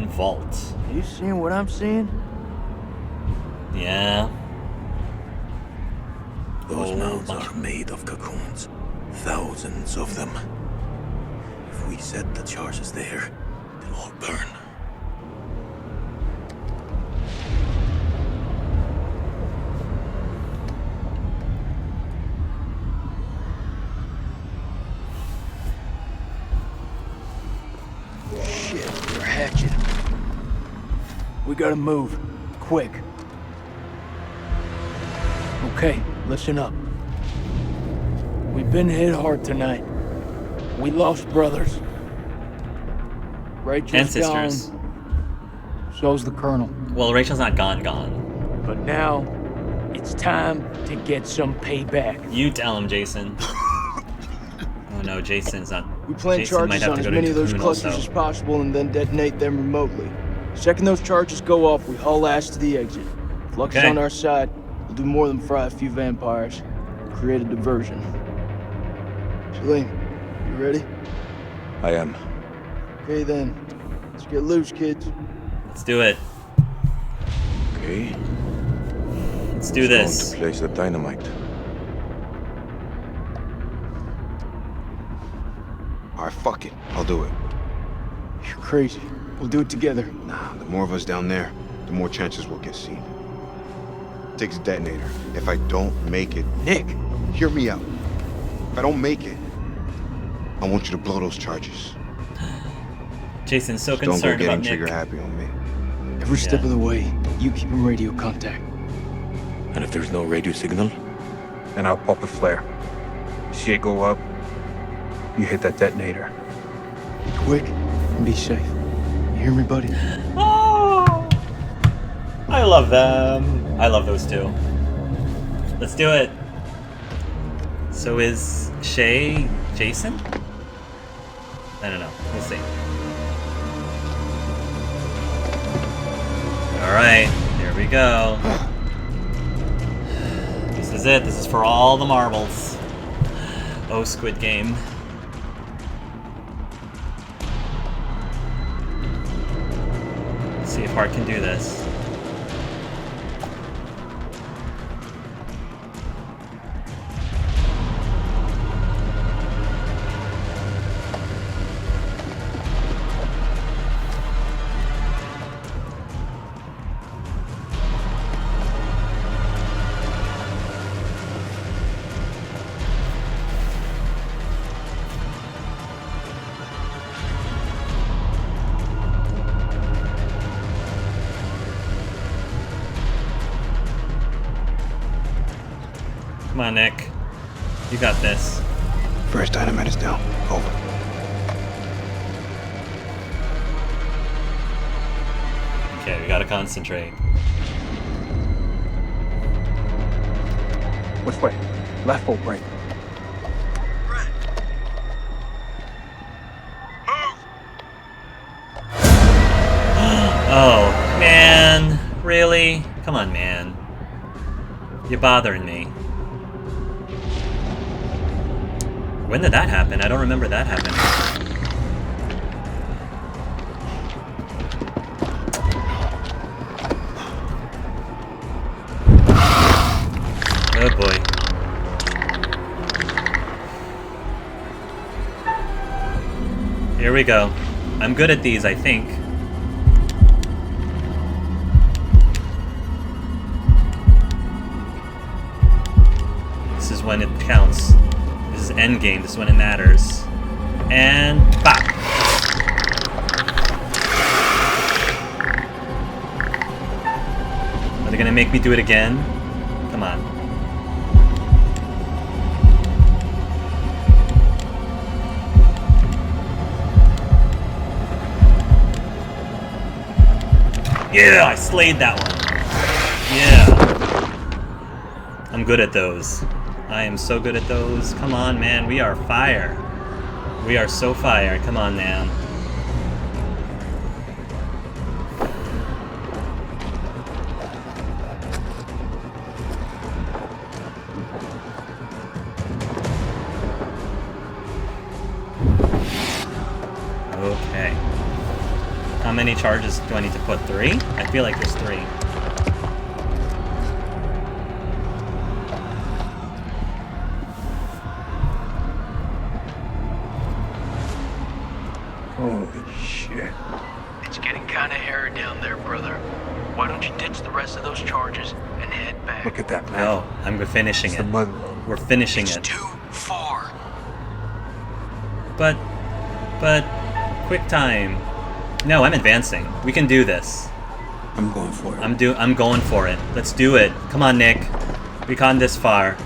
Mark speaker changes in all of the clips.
Speaker 1: Abandoned vault.
Speaker 2: You seeing what I'm seeing?
Speaker 1: Yeah.
Speaker 3: Those mounds are made of cocoons. Thousands of them. If we set the charges there, they'll all burn.
Speaker 2: Shit, they're hatching. We gotta move. Quick. Okay, listen up. We've been hit hard tonight. We lost brothers. Rachel's
Speaker 1: And sisters.
Speaker 2: gone. So's the Colonel.
Speaker 1: Well, Rachel's not gone.
Speaker 2: But now, it's time to get some payback.
Speaker 1: You tell him, Jason. Oh no, Jason's not.
Speaker 2: We plant
Speaker 1: Jason might
Speaker 2: charges
Speaker 1: have
Speaker 2: on
Speaker 1: to
Speaker 2: as
Speaker 1: go to
Speaker 2: many of those
Speaker 1: Cocoon
Speaker 2: clusters
Speaker 1: also.
Speaker 2: as possible and then detonate them remotely. Second those charges go off, we haul ass to the exit. If luck's
Speaker 1: Okay.
Speaker 2: on our side, we'll do more than fry a few vampires. Create a diversion. Salim, you ready?
Speaker 3: I am.
Speaker 2: Okay then. Let's get loose, kids.
Speaker 1: Let's do it.
Speaker 3: Okay.
Speaker 1: Let's do this.
Speaker 3: Going to place the dynamite.
Speaker 4: Alright, fuck it. I'll do it.
Speaker 2: You're crazy. We'll do it together.
Speaker 4: Nah, the more of us down there, the more chances we'll get seen. Takes a detonator. If I don't make it,
Speaker 2: Nick!
Speaker 4: hear me out. If I don't make it, I want you to blow those charges.
Speaker 1: Jason's so
Speaker 4: Don't go
Speaker 1: concerned
Speaker 4: getting
Speaker 1: about Nick.
Speaker 4: trigger happy on me.
Speaker 2: Every step
Speaker 1: Yeah.
Speaker 2: of the way, you keep in radio contact.
Speaker 3: And if there's no radio signal?
Speaker 5: Then I'll pop a flare. See it go up, you hit that detonator.
Speaker 2: Be quick and be safe. You hear me, buddy?
Speaker 1: Oh, I love them. I love those two. Let's do it. So is Shay Jason? I don't know. We'll see. Alright, here we go. This is it. This is for all the marbles. Oh, Squid Game. Let's see if Hart can do this. Come on, Nick. You got this.
Speaker 4: First dynamite is down. Over.
Speaker 1: Okay, we gotta concentrate.
Speaker 5: Which way? Left or right?
Speaker 1: Oh, man. Really? Come on, man. You're bothering me. When did that happen? I don't remember that happening. Oh boy. Here we go. I'm good at these, I think. This is when it counts. This is endgame. This is when it matters. And bop! Are they gonna make me do it again? Come on. Yeah, I slayed that one. Yeah. I'm good at those. I am so good at those. Come on, man. We are fire. We are so fire. Come on, man. Okay. How many many charges do I need to put? 3? I feel like there's 3.
Speaker 5: Holy shit.
Speaker 2: It's getting kind of hairy down there, brother. Why don't you ditch the rest of those charges and head back?
Speaker 5: Look at that, man.
Speaker 1: No, I'm finishing
Speaker 5: It's
Speaker 1: it.
Speaker 5: the mud road.
Speaker 1: We're finishing
Speaker 2: It's
Speaker 1: it.
Speaker 2: too far.
Speaker 1: But, quick time. No, I'm advancing. We can do this.
Speaker 3: I'm going for it.
Speaker 1: I'm going for it. Let's do it. Come on, Nick. We gone this far.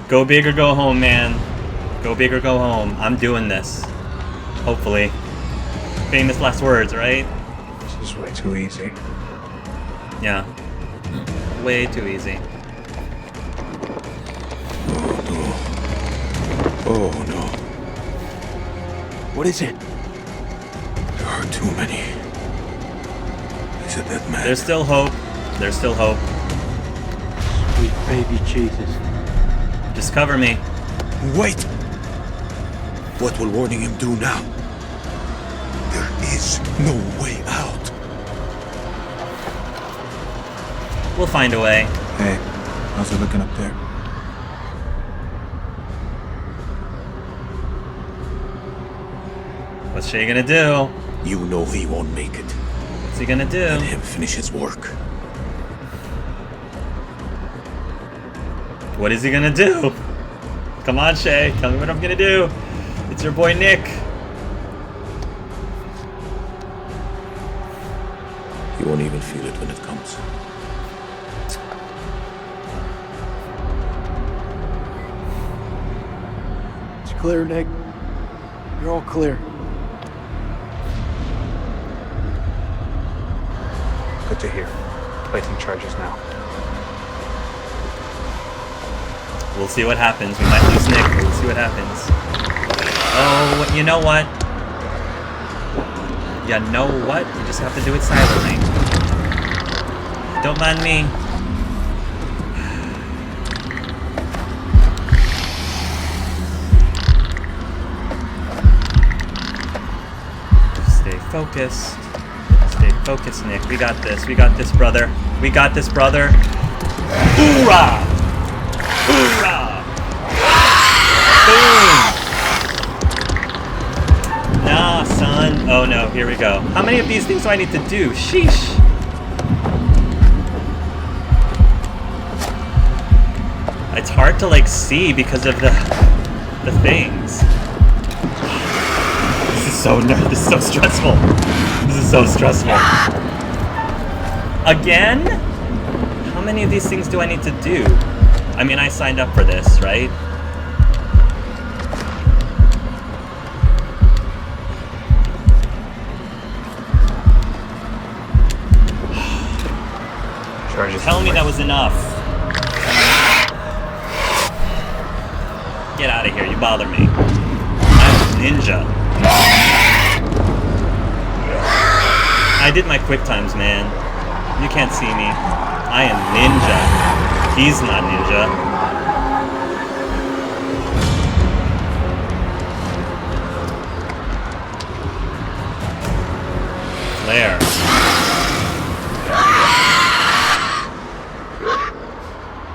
Speaker 1: Go big or go home, man. Go big or go home. I'm doing this. Hopefully. Famous last words, right?
Speaker 5: This is way too easy.
Speaker 1: Yeah. Way too easy.
Speaker 3: Oh no.
Speaker 2: What is it?
Speaker 3: There are too many. Is it that man?
Speaker 1: There's still hope. There's still hope.
Speaker 2: Sweet baby Jesus.
Speaker 1: Just cover me.
Speaker 3: Wait! What will warning him do now? There is no way out.
Speaker 1: We'll find a way.
Speaker 5: Hey, how's it looking up there?
Speaker 1: What's Shay gonna do?
Speaker 3: You know he won't make it.
Speaker 1: What's he gonna do?
Speaker 3: Let him finish his work.
Speaker 1: What is he gonna do? Come on, Shay. Tell me what I'm gonna do. It's your boy Nick.
Speaker 3: He won't even feel it when it comes.
Speaker 2: It's clear, Nick. You're all clear.
Speaker 5: Good to hear. Placing charges now.
Speaker 1: We'll see what happens. We might lose Nick, but we'll see what happens. Oh, you know what? You know what? You just have to do it silently. Don't mind me. Stay focused. Stay focused, Nick. We got this. We got this, brother. We got this, brother. Hoorah! Hoorah! Boom! Nah, son. Oh no, here we go. How many of these things do I need to do? Sheesh. It's hard to like see because of the things. This is so stressful. This is so stressful. Again? How many of these things do I need to do? I mean, I signed up for this, right?
Speaker 5: Charges.
Speaker 1: Tell me that was enough. Get out of here, you bother me. I'm a ninja. I did my quick times, man. You can't see me. I am ninja. He's not ninja. Claire.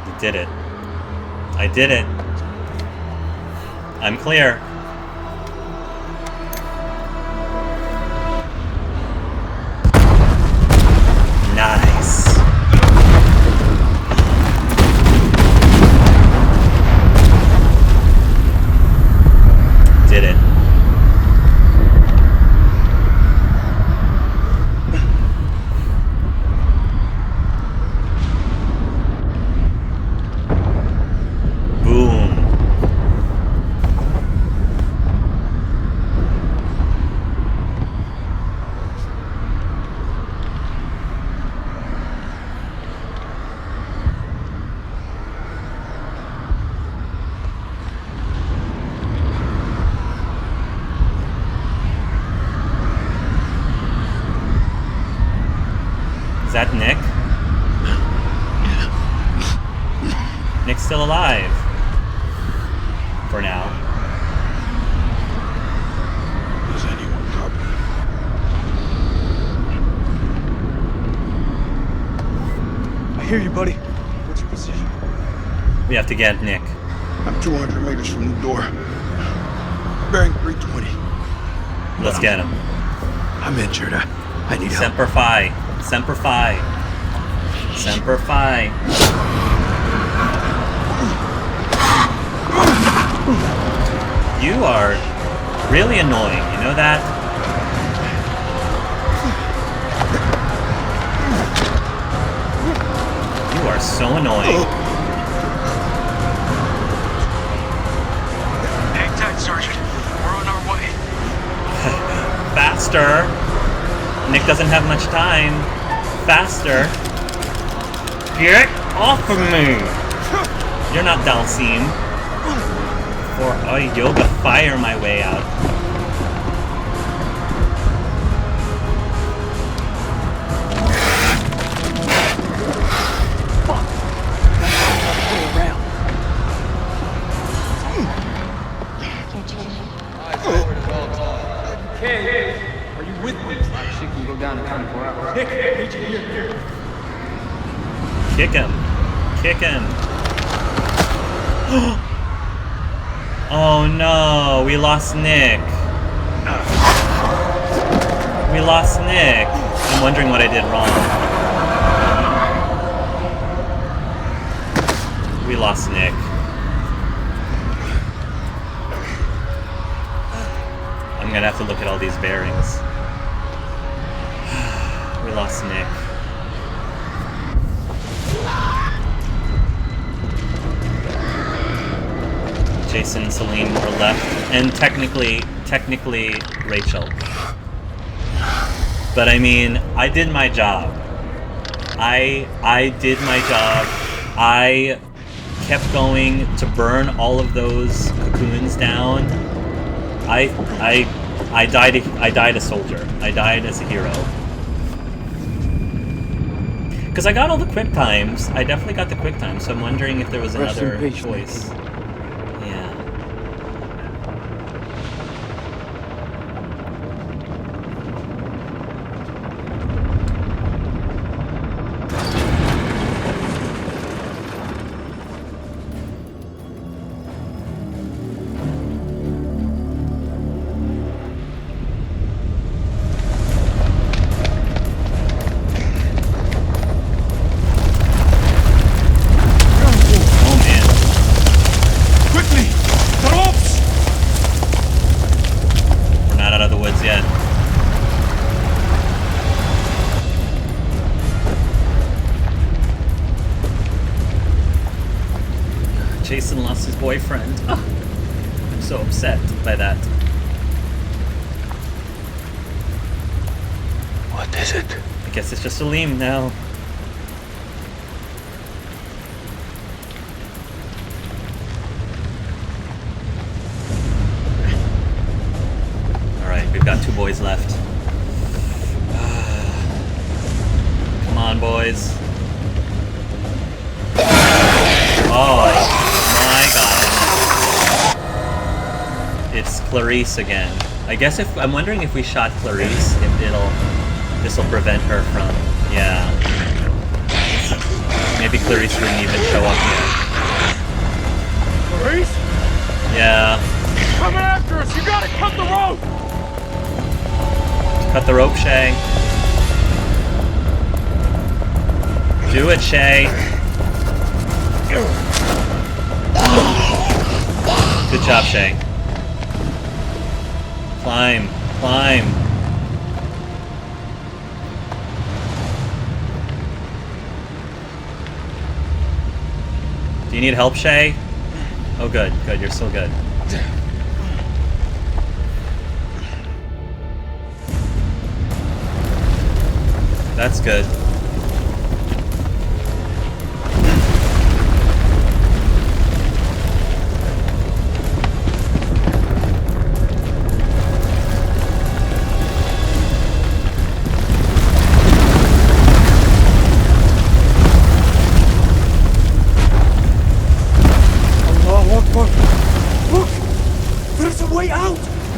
Speaker 1: You did it. I did it. I'm clear. Nice. Did it. Boom. Is that Nick? Nick's still alive. For now.
Speaker 3: Is anyone copy?
Speaker 2: hear you, buddy. What's your position?
Speaker 1: We have to get Nick.
Speaker 4: I'm 200 meters from the door. Bearing 320.
Speaker 1: Let's get him.
Speaker 3: I'm injured. I need help.
Speaker 1: Semper Fi. Semper Fi. Semper Fi. You are really annoying, you know that? You are so annoying.
Speaker 2: Hang tight, Sergeant. We're on our way.
Speaker 1: Faster. Nick doesn't have much time. Faster. Get off of me! You're not Dalsim. Or I yoga fire my way out.
Speaker 2: Fuck! Way around.
Speaker 6: Hey, are you with me? She can go down in 24 hours.
Speaker 1: Kick him. Kick him. Oh no, we lost Nick. We lost Nick. I'm wondering what I did wrong. We lost Nick. I'm gonna have to look at all these bearings. We lost Nick. Jason and Celine were left, and technically Rachel. But I mean, I did my job. I did my job. I kept going to burn all of those cocoons down. I died a soldier. I died as a hero. Because I got all the quick times. I definitely got the quick times, so I'm wondering if there was another choice. Jason lost his boyfriend. Oh, I'm so upset by that.
Speaker 3: What is it?
Speaker 1: I guess it's just Salim now. Alright, we've got 2 boys left. Come on, boys. Oh my god. It's Clarice again. I guess if I'm wondering if we shot Clarice, if this'll prevent her from, yeah. Maybe Clarice wouldn't even show up yet.
Speaker 2: Clarice?
Speaker 1: Yeah.
Speaker 2: Coming after us! You gotta cut the rope!
Speaker 1: Cut the rope, Shay. Do it, Shay. Good job, Shay. Climb, climb. Do you need help, Shay? Oh, good, good. You're still good. That's good.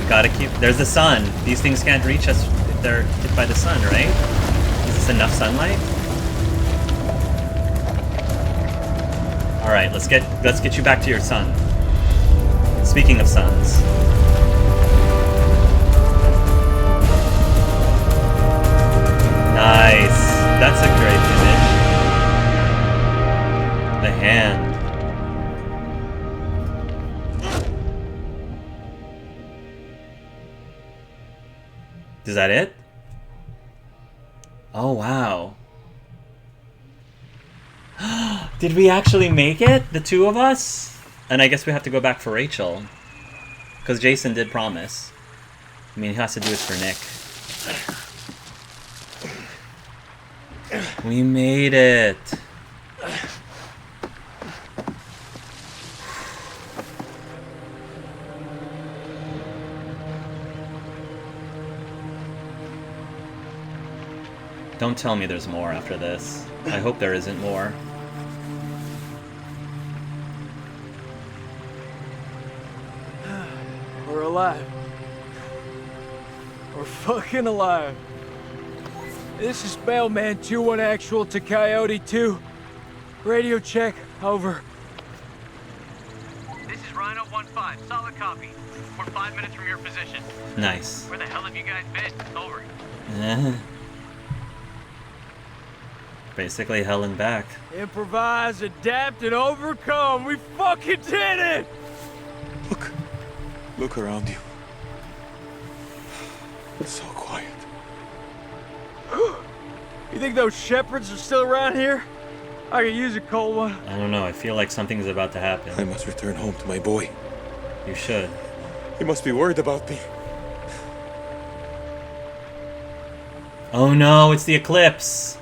Speaker 1: Gotta keep... There's the sun. These things can't reach us if they're hit by the sun, right? Is this enough sunlight? All right, let's get you back to your son. Speaking of sons. Nice. That's a great image. The hand. Is that it? Oh, wow. Did we actually make it? The two of us? And I guess we have to go back for Rachel. Because Jason did promise. I mean, he has to do it for Nick. We made it. Don't tell me there's more after this. I hope there isn't more.
Speaker 2: We're alive. We're fucking alive. This is Mailman 2-1 actual to Coyote 2. Radio check, over.
Speaker 7: This is Rhino 1-5, solid copy. We're 5 minutes from your position.
Speaker 1: Nice.
Speaker 7: Where the hell have you guys been? Over.
Speaker 1: Basically hell and back.
Speaker 2: Improvise, adapt, and overcome. We fucking did it!
Speaker 3: Look around you. It's so quiet.
Speaker 2: You think those shepherds are still around here? I could use a cold one.
Speaker 1: I don't know, I feel like something's about to happen.
Speaker 3: I must return home to my boy.
Speaker 1: You should.
Speaker 3: He must be worried about me.
Speaker 1: Oh no, it's the eclipse!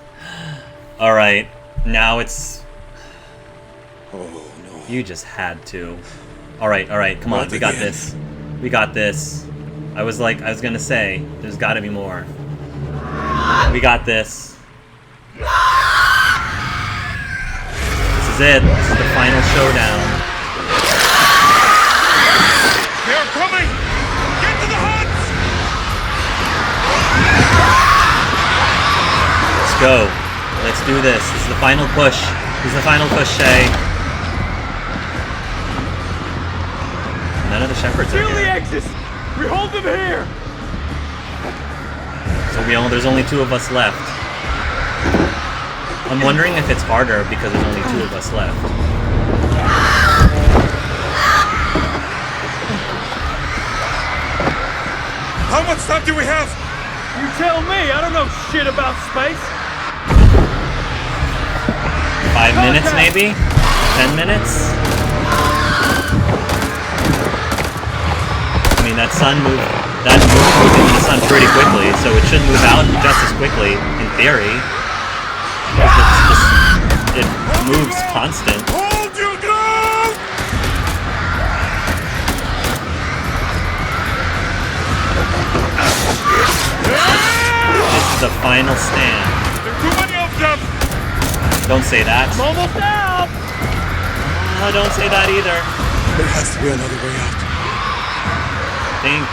Speaker 1: Alright, now it's...
Speaker 3: Oh no.
Speaker 1: You just had to. Alright, come on,
Speaker 3: Not
Speaker 1: we got
Speaker 3: again.
Speaker 1: this. We got this. I was gonna say, there's gotta be more. We got this. This is it. This is the final showdown.
Speaker 3: They are coming! Get to the huts!
Speaker 1: Let's go. Let's do this. This is the final push. This is the final push, Shay. None of the shepherds are
Speaker 2: Kill the
Speaker 1: here.
Speaker 2: exits! We hold them here!
Speaker 1: So there's only two of us left. I'm wondering if it's harder because there's only two of us left.
Speaker 3: How much time do we have?
Speaker 2: You tell me, I don't know shit about space.
Speaker 1: 5 minutes, maybe? 10 minutes? I mean, that moved into the sun pretty quickly, so it should move out just as quickly, in theory. It moves constant.
Speaker 3: Hold your ground!
Speaker 1: This is the final stand.
Speaker 3: There are too many of them!
Speaker 1: Don't say that.
Speaker 2: I'm almost out!
Speaker 1: Oh, don't say that either.
Speaker 3: There has to be another way out.
Speaker 1: Think.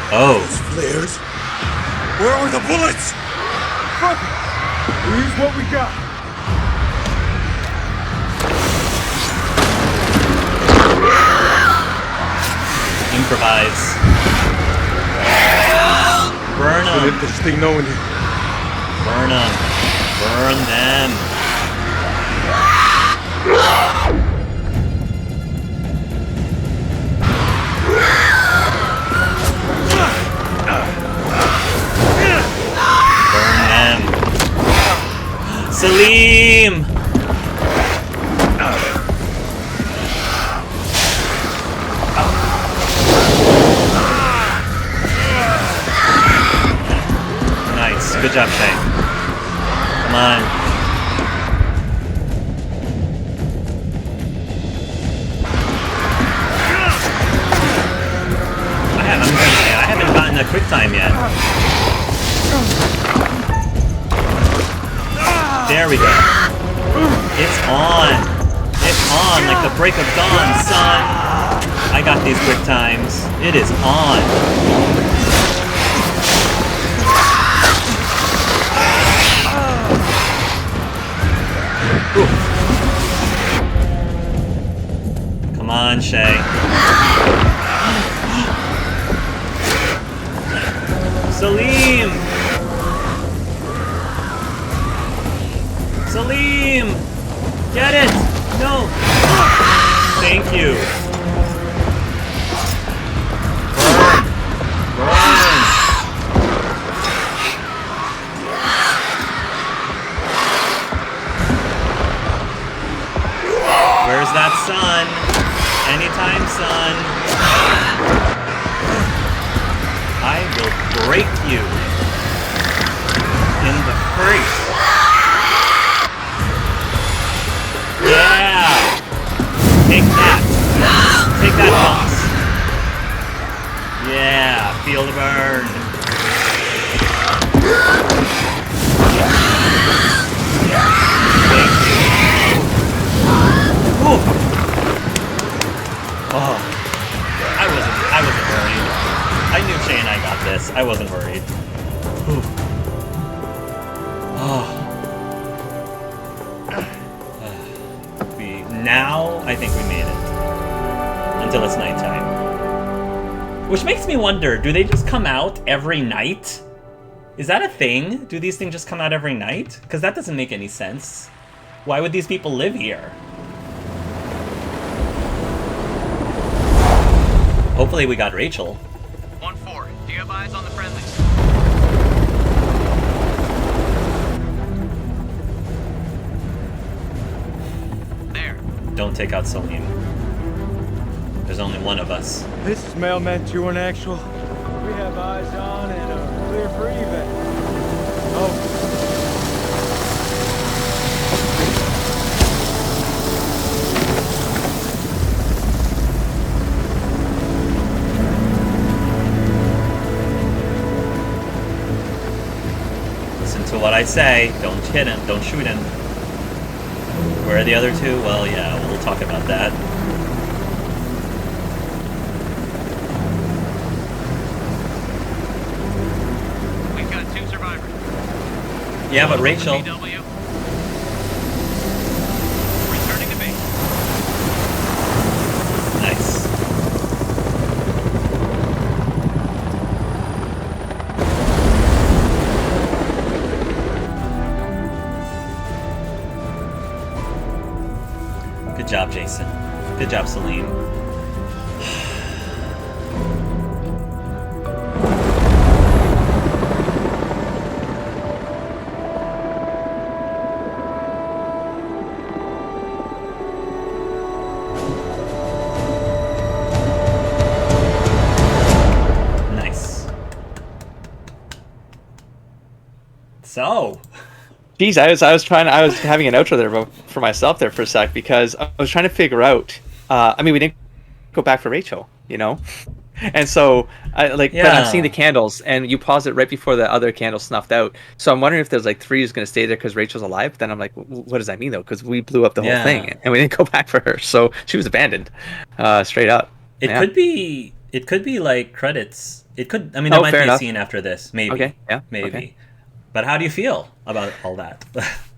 Speaker 1: Oh.
Speaker 3: Those flares? Where are the bullets?
Speaker 2: Fuck it! We use what we got.
Speaker 1: Improvise. Burn them.
Speaker 3: Interesting knowing you.
Speaker 1: Burn them. Burn them. Burn them. Salim! Nice. Good job, Shay. Come on. I'm gonna say, I haven't gotten a quick time yet. There we go. It's on. It's on like the break of dawn, son. I got these quick times. It is on. on, Shay. Salim! Salim! Get it! No! Thank you. Burn! Where's that sun? Anytime, sun. I will break you in the face. Yeah! Take that. Take that, boss. Yeah, feel the burn. Thank you. Ooh. Oh. I wasn't worried. I knew Shay and I got this. I wasn't worried. Whew. Oh. Now, I think we made it. Until it's nighttime. Which makes me wonder, do they just come out every night? Is that a thing? Do these things just come out every night? Because that doesn't make any sense. Why would these people live here? Hopefully we got Rachel.
Speaker 7: 1-4. Do you have eyes on the friendlies? There.
Speaker 1: Don't take out Salim. There's only one of us.
Speaker 2: This is Mailman 2-1 Actual. We have eyes on and clear for evac. Oh.
Speaker 1: Listen to what I say. Don't hit him. Don't shoot him. Where are the other two? Well, yeah, we'll talk about that.
Speaker 7: We've got 2 survivors.
Speaker 1: Yeah, but Rachel...
Speaker 7: PW. Returning to base.
Speaker 1: Nice. Good job, Jason. Good job, Salim. So,
Speaker 8: geez, I was having an outro there for myself there for a sec because I was trying to figure out. I mean, we didn't go back for Rachel, you know, and so but I'm seeing the candles, and you pause it right before the other candle snuffed out. So I'm wondering if there's like 3 who's going to stay there because Rachel's alive. Then I'm like, what does that mean though? Because we blew up the whole thing, and we didn't go back for her, so she was abandoned, straight up.
Speaker 1: It could be like credits. It could. I mean, there might be a scene after this, maybe.
Speaker 8: Okay. Yeah.
Speaker 1: Maybe.
Speaker 8: Okay.
Speaker 1: But how do you feel about all that?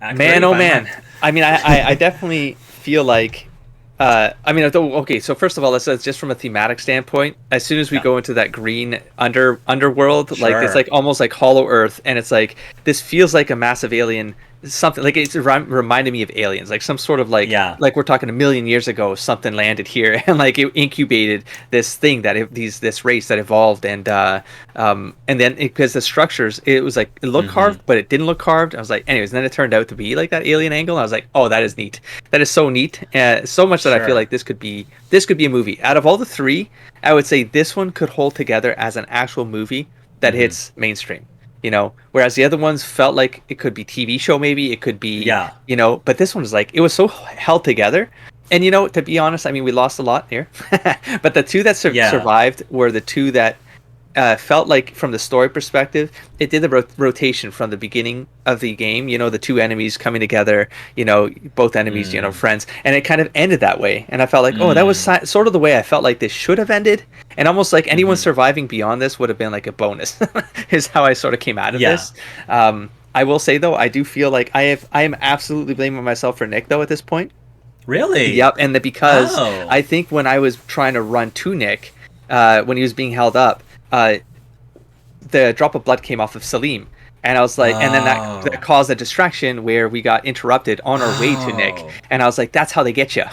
Speaker 8: Man, oh man. I mean, I definitely feel like, okay, so first of all, let's just from a thematic standpoint, as soon as we go into that green underworld, like it's like almost like Hollow Earth, and it's like, this feels like a massive alien, something like it's reminded me of aliens, like some sort of like we're talking a million years ago, something landed here and like it incubated this thing this race that evolved, and then because the structures, it was like it looked carved, but it didn't look carved. I was like, anyways, and then it turned out to be like that alien angle. I was like, oh, that is neat. That is so neat. So much that I feel like this could be a movie. Out of all the 3, I would say this one could hold together as an actual movie that hits mainstream. You know, whereas the other ones felt like it could be TV show, maybe it could be, you know, but this one was like, it was so held together. And, you know, to be honest, I mean, we lost a lot here, but the 2 that survived were the 2 that felt like, from the story perspective, it did the rotation from the beginning of the game, you know, the 2 enemies coming together, you know, both enemies, you know, friends, and it kind of ended that way. And I felt like, oh, that was sort of the way I felt like this should have ended, and almost like anyone surviving beyond this would have been like a bonus is how I sort of came out of this. I will say though, I do feel like I am absolutely blaming myself for Nick though at this point.
Speaker 1: Really?
Speaker 8: Yep, and because
Speaker 1: Oh.
Speaker 8: I think when I was trying to run to Nick, when he was being held up, the drop of blood came off of Salim. And I was like, and then that caused a distraction where we got interrupted on our way to Nick. And I was like, that's how they get you.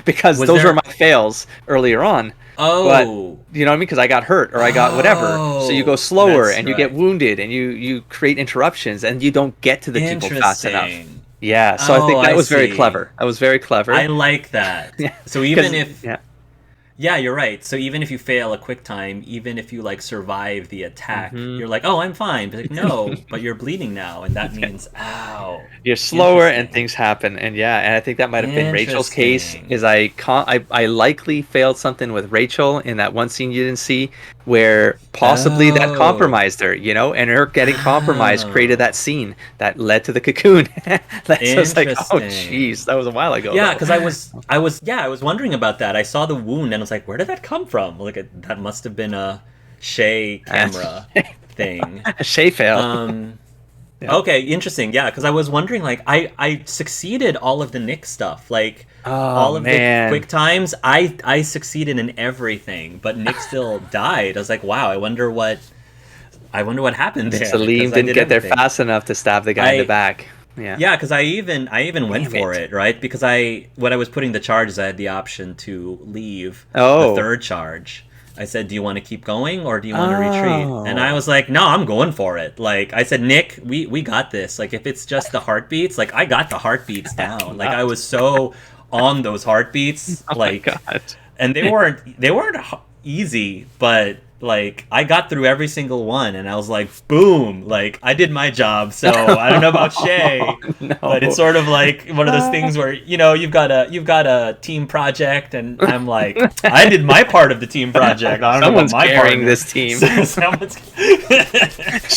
Speaker 8: Because
Speaker 1: Was
Speaker 8: those
Speaker 1: there-
Speaker 8: were my fails earlier on.
Speaker 1: Oh.
Speaker 8: But, you know what I mean? Because I got hurt or I got whatever. So you go slower
Speaker 1: that's
Speaker 8: and you get
Speaker 1: right.
Speaker 8: wounded and you create interruptions and you don't get to the people fast enough.
Speaker 1: Interesting.
Speaker 8: Yeah, so I think that
Speaker 1: I
Speaker 8: was very
Speaker 1: see.
Speaker 8: clever. That was very clever.
Speaker 1: I like that.
Speaker 8: Yeah.
Speaker 1: So even
Speaker 8: 'Cause-
Speaker 1: if yeah, you're right. So even if you fail a quick time, even if you like survive the attack, you're like, oh, I'm fine. But like, no, but you're bleeding now, and that means, ow.
Speaker 8: You're slower and
Speaker 1: Interesting.
Speaker 8: things happen, and I think that might have been Rachel's case.
Speaker 1: Interesting.
Speaker 8: Is I likely failed something with Rachel in that one scene you didn't see, where possibly that
Speaker 1: Oh.
Speaker 8: compromised her, and her getting compromised created that scene that led to the cocoon. That's just like, oh
Speaker 1: Interesting.
Speaker 8: jeez, that was a while ago.
Speaker 1: Yeah,
Speaker 8: though.
Speaker 1: because I was wondering about that. I saw the wound and I was like, where did that come from? Like that must have been a Shay camera thing.
Speaker 8: Shay fail. Yeah.
Speaker 1: Okay, interesting. Yeah, because I was wondering, like, I succeeded all of the Nick stuff, like all of
Speaker 8: man.
Speaker 1: the quick times. I succeeded in everything, but Nick still died. I was like, wow. I wonder what happened there.
Speaker 8: Salim
Speaker 1: 'cause I
Speaker 8: didn't
Speaker 1: did
Speaker 8: get there
Speaker 1: everything.
Speaker 8: fast enough to stab the guy in the back. Yeah.
Speaker 1: Yeah, because I even went
Speaker 8: Damn
Speaker 1: for
Speaker 8: it.
Speaker 1: it, right? Because when I was putting the charges, I had the option to leave
Speaker 8: Oh.
Speaker 1: the third charge. I said, "Do you want to keep going or do you want to retreat?"
Speaker 8: Oh.
Speaker 1: And I was like, "No, I'm going for it." Like I said, Nick, we got this. Like if it's just the heartbeats, like I got the heartbeats down. Like I was so on those heartbeats, like,
Speaker 8: God.
Speaker 1: and they weren't easy, but like I got through every single one, and I was like, boom! Like I did my job. So I don't know about Shay,
Speaker 8: No.
Speaker 1: but it's sort of like one of those things where you've got a team project, and I'm like, I did my part of the team project. I don't
Speaker 8: Someone's
Speaker 1: know about my
Speaker 8: carrying
Speaker 1: part.
Speaker 8: this team.
Speaker 1: Someone's.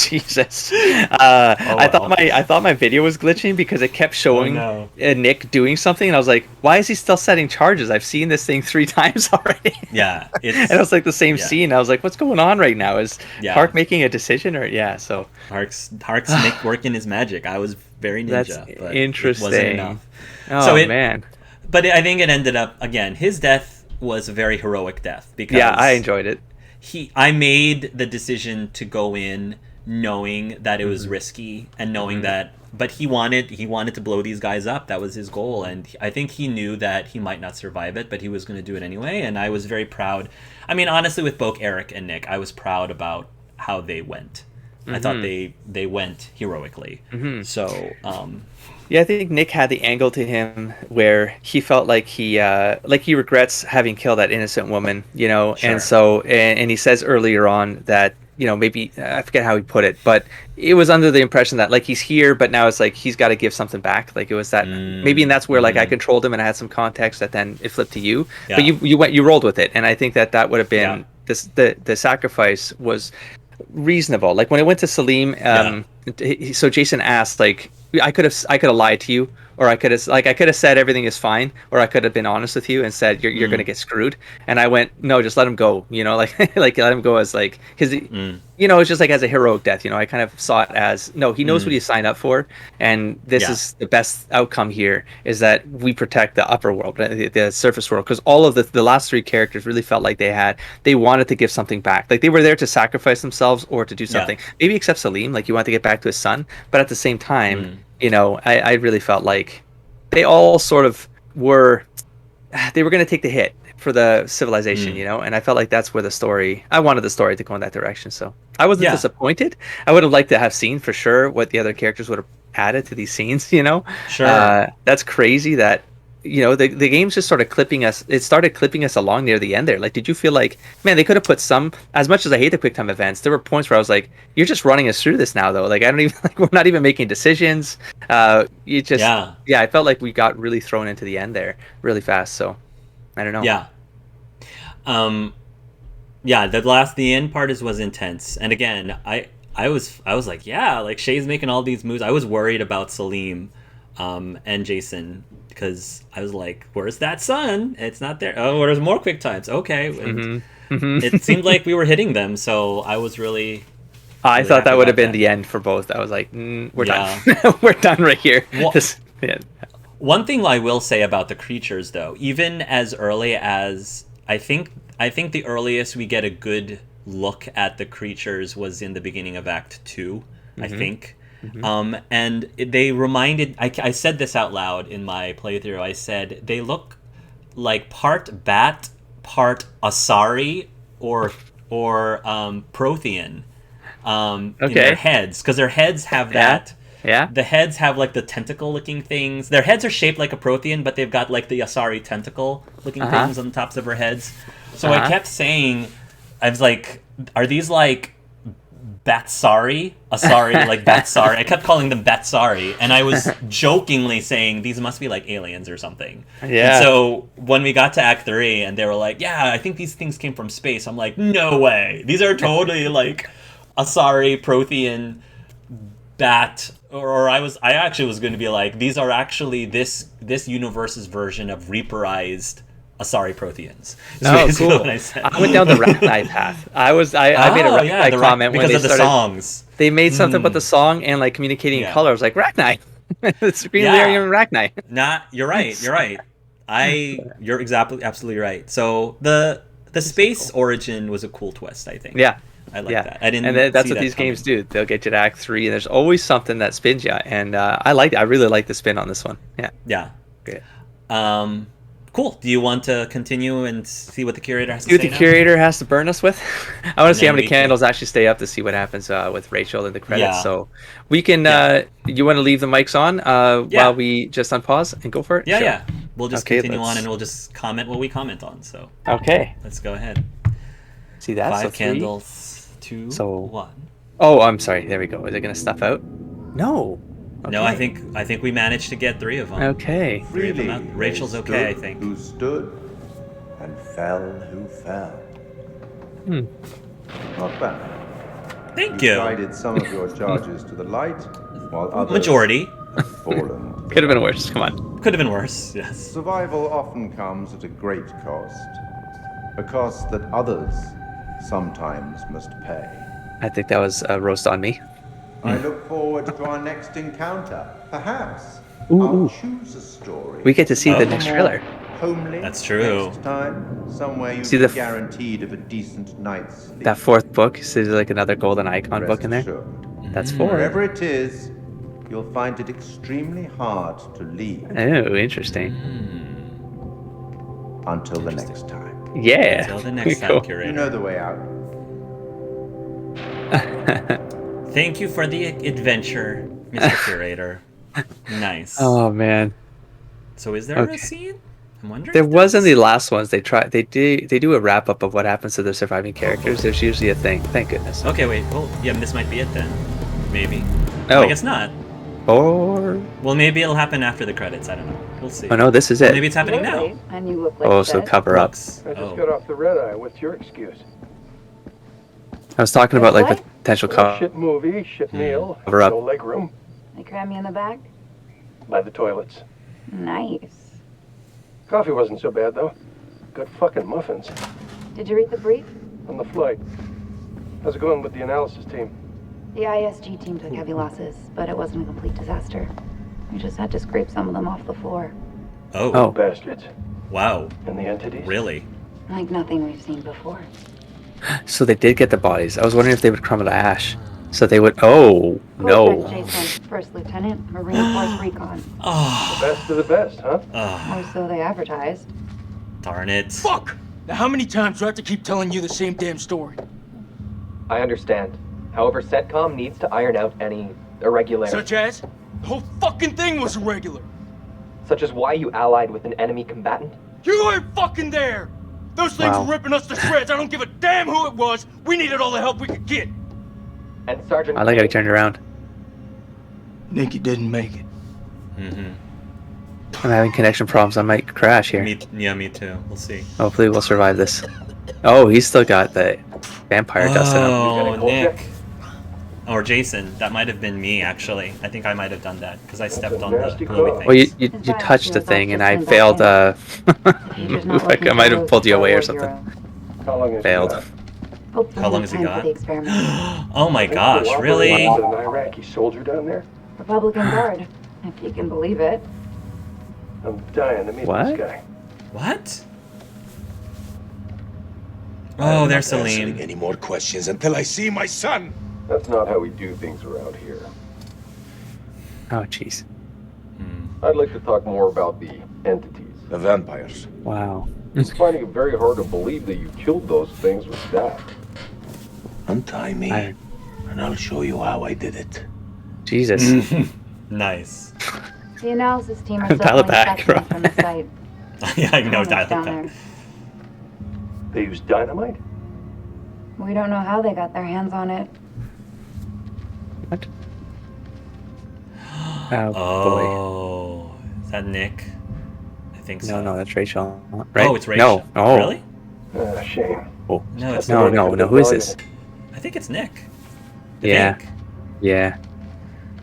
Speaker 8: Jesus.
Speaker 1: Oh,
Speaker 8: I thought my video was glitching because it kept showing
Speaker 1: Oh,
Speaker 8: Nick doing something, and I was like, "Why is he still setting charges? I've seen this thing 3 times already."
Speaker 1: Yeah,
Speaker 8: And it was like the same
Speaker 1: yeah.
Speaker 8: scene. I was like, "What's going on right now? Is
Speaker 1: Yeah.
Speaker 8: Park making a decision or so?"
Speaker 1: Hark's Nick working his magic. I was very ninja.
Speaker 8: That's
Speaker 1: but It wasn't
Speaker 8: interesting.
Speaker 1: enough.
Speaker 8: Oh
Speaker 1: So it-
Speaker 8: man.
Speaker 1: But I think it ended up again. His death was a very heroic death because
Speaker 8: Yeah, I enjoyed it.
Speaker 1: I made the decision to go in knowing that it was
Speaker 8: Mm-hmm.
Speaker 1: risky and knowing that, but he wanted to blow these guys up. That was his goal, and I think he knew that he might not survive it, but he was going to do it anyway. And I was very proud. I mean, honestly, with both Eric and Nick, I was proud about how they went. I thought they went heroically. So
Speaker 8: Yeah, I think Nick had the angle to him where he felt like he regrets having killed that innocent woman,
Speaker 1: Sure.
Speaker 8: and so and he says earlier on that maybe I forget how he put it, but it was under the impression that like he's here, but now it's like he's got to give something back. Like it was that maybe, and that's where like I controlled him and I had some context that then it flipped to you, but
Speaker 1: Yeah.
Speaker 8: you rolled with it, and I think that would have been
Speaker 1: Yeah.
Speaker 8: the sacrifice was reasonable. Like when it went to Salim, so Jason asked, like, I could have lied to you, or I could have said everything is fine, or I could have been honest with you and said you're gonna get screwed. And I went, no, just let him go. Like like let him go as like his. It's just like as a heroic death. I kind of saw it as no, he knows what he signed up for, and this is the best outcome here is that we protect the upper world, the surface world, because all of the last 3 characters really felt like they wanted to give something back. Like they were there to sacrifice themselves or to do something. Maybe except Salim, like he wanted to get back to his son, but at the same time, I really felt like they all sort of were. They were going to take the hit for the civilization, and I felt like that's where I wanted the story to go in that direction. So I wasn't disappointed. I would have liked to have seen for sure what the other characters would have added to these scenes,
Speaker 1: Sure.
Speaker 8: That's crazy that, the game's just sort of clipping us. It started clipping us along near the end there. Like, did you feel like, man, they could have put some, as much as I hate the quick time events, there were points where I was like, you're just running us through this now though. Like, I don't even, like, we're not even making decisions. You just, I felt like we got really thrown into the end there really fast. So I don't know.
Speaker 1: The end part was intense. And again, I was like, like Shay's making all these moves. I was worried about Salim and Jason because I was like, where's that sun? It's not there. Oh, there's more quick times. Okay. And it seemed like we were hitting them, so I was really
Speaker 8: I thought that
Speaker 1: happy
Speaker 8: would have
Speaker 1: about
Speaker 8: been
Speaker 1: that.
Speaker 8: the end for both. I was like, we're done. We're done right here.
Speaker 1: Well- One thing I will say about the creatures, though, even as early as I think the earliest we get a good look at the creatures was in the beginning of Act 2, I think. And they reminded... I said this out loud in my playthrough. I said, they look like part bat, part Asari, or Prothean in their heads. Because their heads have that...
Speaker 8: Yeah.
Speaker 1: The heads have like the tentacle looking things. Their heads are shaped like a Prothean, but they've got like the Asari tentacle looking things on the tops of their heads. So I kept saying, I was like, are these like Batsari? Asari, like Batsari. I kept calling them Batsari, and I was jokingly saying these must be like aliens or something.
Speaker 8: Yeah.
Speaker 1: And so when we got to Act 3 and they were like, yeah, I think these things came from space, I'm like, no way. These are totally like Asari, Prothean, Bat, or I actually was going to be like, these are actually this universe's version of Reaperized Asari Protheans.
Speaker 8: Oh, cool. I went down the Rachni path. I made a Rachni comment
Speaker 1: because
Speaker 8: when
Speaker 1: of the songs.
Speaker 8: They made something about the song and like communicating in color. I was like, Rachni. It's Green Lyrium Rachni.
Speaker 1: You're right. You're right. You're absolutely right. So the space origin was a cool twist, I think.
Speaker 8: Yeah.
Speaker 1: I like that. I didn't.
Speaker 8: And that's what these games do. They'll get you to Act 3, and there's always something that spins you. And I really like the spin on this one. Yeah.
Speaker 1: Yeah.
Speaker 8: Great.
Speaker 1: Cool. Do you want to continue and see what the Curator has to say?
Speaker 8: See what the Curator has to burn us with? I want to see how many candles
Speaker 1: can...
Speaker 8: actually stay up to see what happens with Rachel in the credits.
Speaker 1: Yeah.
Speaker 8: So we can. You want to leave the mics on while we just unpause and go for it?
Speaker 1: Yeah,
Speaker 8: sure.
Speaker 1: yeah. We'll just continue on, and we'll just comment what we comment on. So.
Speaker 8: Okay.
Speaker 1: Let's go ahead.
Speaker 8: See that?
Speaker 1: 5
Speaker 8: so
Speaker 1: candles. 2, 1.
Speaker 8: Oh, I'm sorry. There we go. Is it going to stuff out? No. Okay.
Speaker 1: No, I think we managed to get 3 of them.
Speaker 8: Okay.
Speaker 1: 3 of them out. Rachel's okay, I think.
Speaker 9: Who stood and fell who fell. Not bad.
Speaker 1: Thank you.
Speaker 9: Guided some of your charges to the light, while others
Speaker 1: majority
Speaker 9: have fallen.
Speaker 8: Could have been worse. Come on.
Speaker 1: Could have been worse. Yes.
Speaker 9: Survival often comes at a great cost, a cost that others sometimes must pay.
Speaker 8: I think that was a roast on me.
Speaker 9: I look forward to our next encounter. Perhaps I'll choose a story.
Speaker 8: We get to see the next trailer.
Speaker 9: Homely.
Speaker 1: That's true.
Speaker 9: Next time, somewhere you
Speaker 8: see
Speaker 9: be guaranteed of a decent night's sleep.
Speaker 8: That 4th book. So there's like another golden icon book in there.
Speaker 9: Assured.
Speaker 8: That's 4.
Speaker 9: Wherever it is, you'll find it extremely hard to leave.
Speaker 8: Oh, interesting.
Speaker 9: Until the next time.
Speaker 8: Yeah.
Speaker 1: Until the next time, Curator.
Speaker 9: You know the way out.
Speaker 1: Thank you for the adventure, Mr. Curator. Nice.
Speaker 8: Oh man.
Speaker 1: So is there a scene? I'm wondering.
Speaker 8: There was in the last ones. They do a wrap up of what happens to the surviving characters. There's usually a thing. Thank goodness.
Speaker 1: Okay, wait. Well, yeah, this might be it then. Maybe.
Speaker 8: Oh.
Speaker 1: I guess not.
Speaker 8: Or.
Speaker 1: Well, maybe it'll happen after the credits. I don't know. We'll see.
Speaker 8: Oh no, this is it.
Speaker 1: Maybe it's happening now.
Speaker 10: And you look like
Speaker 8: Oh, so cover up.
Speaker 11: I just got off the red eye. What's your excuse?
Speaker 8: I was talking about like potential
Speaker 11: Shit movie, shit meal,
Speaker 8: cover up.
Speaker 11: no leg room.
Speaker 10: They cram you in the back?
Speaker 11: By the toilets.
Speaker 10: Nice.
Speaker 11: Coffee wasn't so bad though. Good fucking muffins.
Speaker 10: Did you read the brief?
Speaker 11: On the flight. How's it going with the analysis team?
Speaker 10: The ISG team took heavy losses, but it wasn't a complete disaster. We just had to scrape some of them off the floor.
Speaker 1: Oh.
Speaker 11: Bastards.
Speaker 1: Wow.
Speaker 11: And the entities?
Speaker 1: Really?
Speaker 10: Like nothing we've seen before.
Speaker 8: So they did get the bodies. I was wondering if they would crumble to ash. So they would. Oh no.
Speaker 10: Jason, First Lieutenant, Marine Force Recon.
Speaker 1: Oh.
Speaker 11: The best of the best, huh?
Speaker 10: Or so they advertised.
Speaker 1: Darn it.
Speaker 2: Fuck! Now how many times do I have to keep telling you the same damn story?
Speaker 12: I understand. However, CENTCOM needs to iron out any irregularities.
Speaker 2: Such as? The whole fucking thing was irregular.
Speaker 12: Such as why you allied with an enemy combatant?
Speaker 2: You weren't fucking there! Those things were ripping us to shreds. I don't give a damn who it was. We needed all the help we could get.
Speaker 12: And Sergeant...
Speaker 8: I like how he turned around.
Speaker 2: Nikki didn't make it.
Speaker 1: Mm-hmm.
Speaker 8: I'm having connection problems. I might crash here.
Speaker 1: Me too. We'll see.
Speaker 8: Hopefully we'll survive this. Oh, he's still got the vampire dust in him.
Speaker 1: Oh, Nick. Or Jason. That might have been me, actually. I think I might have done that, because I stepped on the glowy things.
Speaker 8: Well, you touched the thing, and I failed. Like I might have pulled you away or something. Failed.
Speaker 1: How long has he got? Oh my gosh, really?
Speaker 11: An Iraqi soldier down there?
Speaker 10: Republican Guard, if you can believe it.
Speaker 11: I'm dying to meet
Speaker 8: What?
Speaker 11: this guy.
Speaker 1: What? Oh, there's
Speaker 3: I'm not answering
Speaker 1: Salim.
Speaker 3: any more questions until I see my son.
Speaker 11: That's not how we do things around here.
Speaker 8: Oh, jeez.
Speaker 11: I'd like to talk more about the entities.
Speaker 3: The vampires.
Speaker 8: Wow.
Speaker 11: I'm finding it very hard to believe that you killed those things with that.
Speaker 3: Untie me, and I'll show you how I did it.
Speaker 8: Jesus.
Speaker 1: Nice.
Speaker 10: The analysis team are
Speaker 8: Dial it
Speaker 10: suffering
Speaker 8: back,
Speaker 10: sections
Speaker 8: bro.
Speaker 10: from the site.
Speaker 1: Yeah, I know. Dial it
Speaker 10: Down
Speaker 1: back.
Speaker 10: there.
Speaker 11: They use dynamite?
Speaker 10: We don't know how they got their hands on it.
Speaker 8: What? Oh, boy.
Speaker 1: Oh, is that Nick? I think so.
Speaker 8: No, that's Rachel. Right?
Speaker 1: Oh, it's Rachel.
Speaker 8: No. Oh.
Speaker 1: Really?
Speaker 11: Shame.
Speaker 8: Oh.
Speaker 1: No, it's
Speaker 8: No. Who is this?
Speaker 1: I think it's Nick.
Speaker 8: Yeah.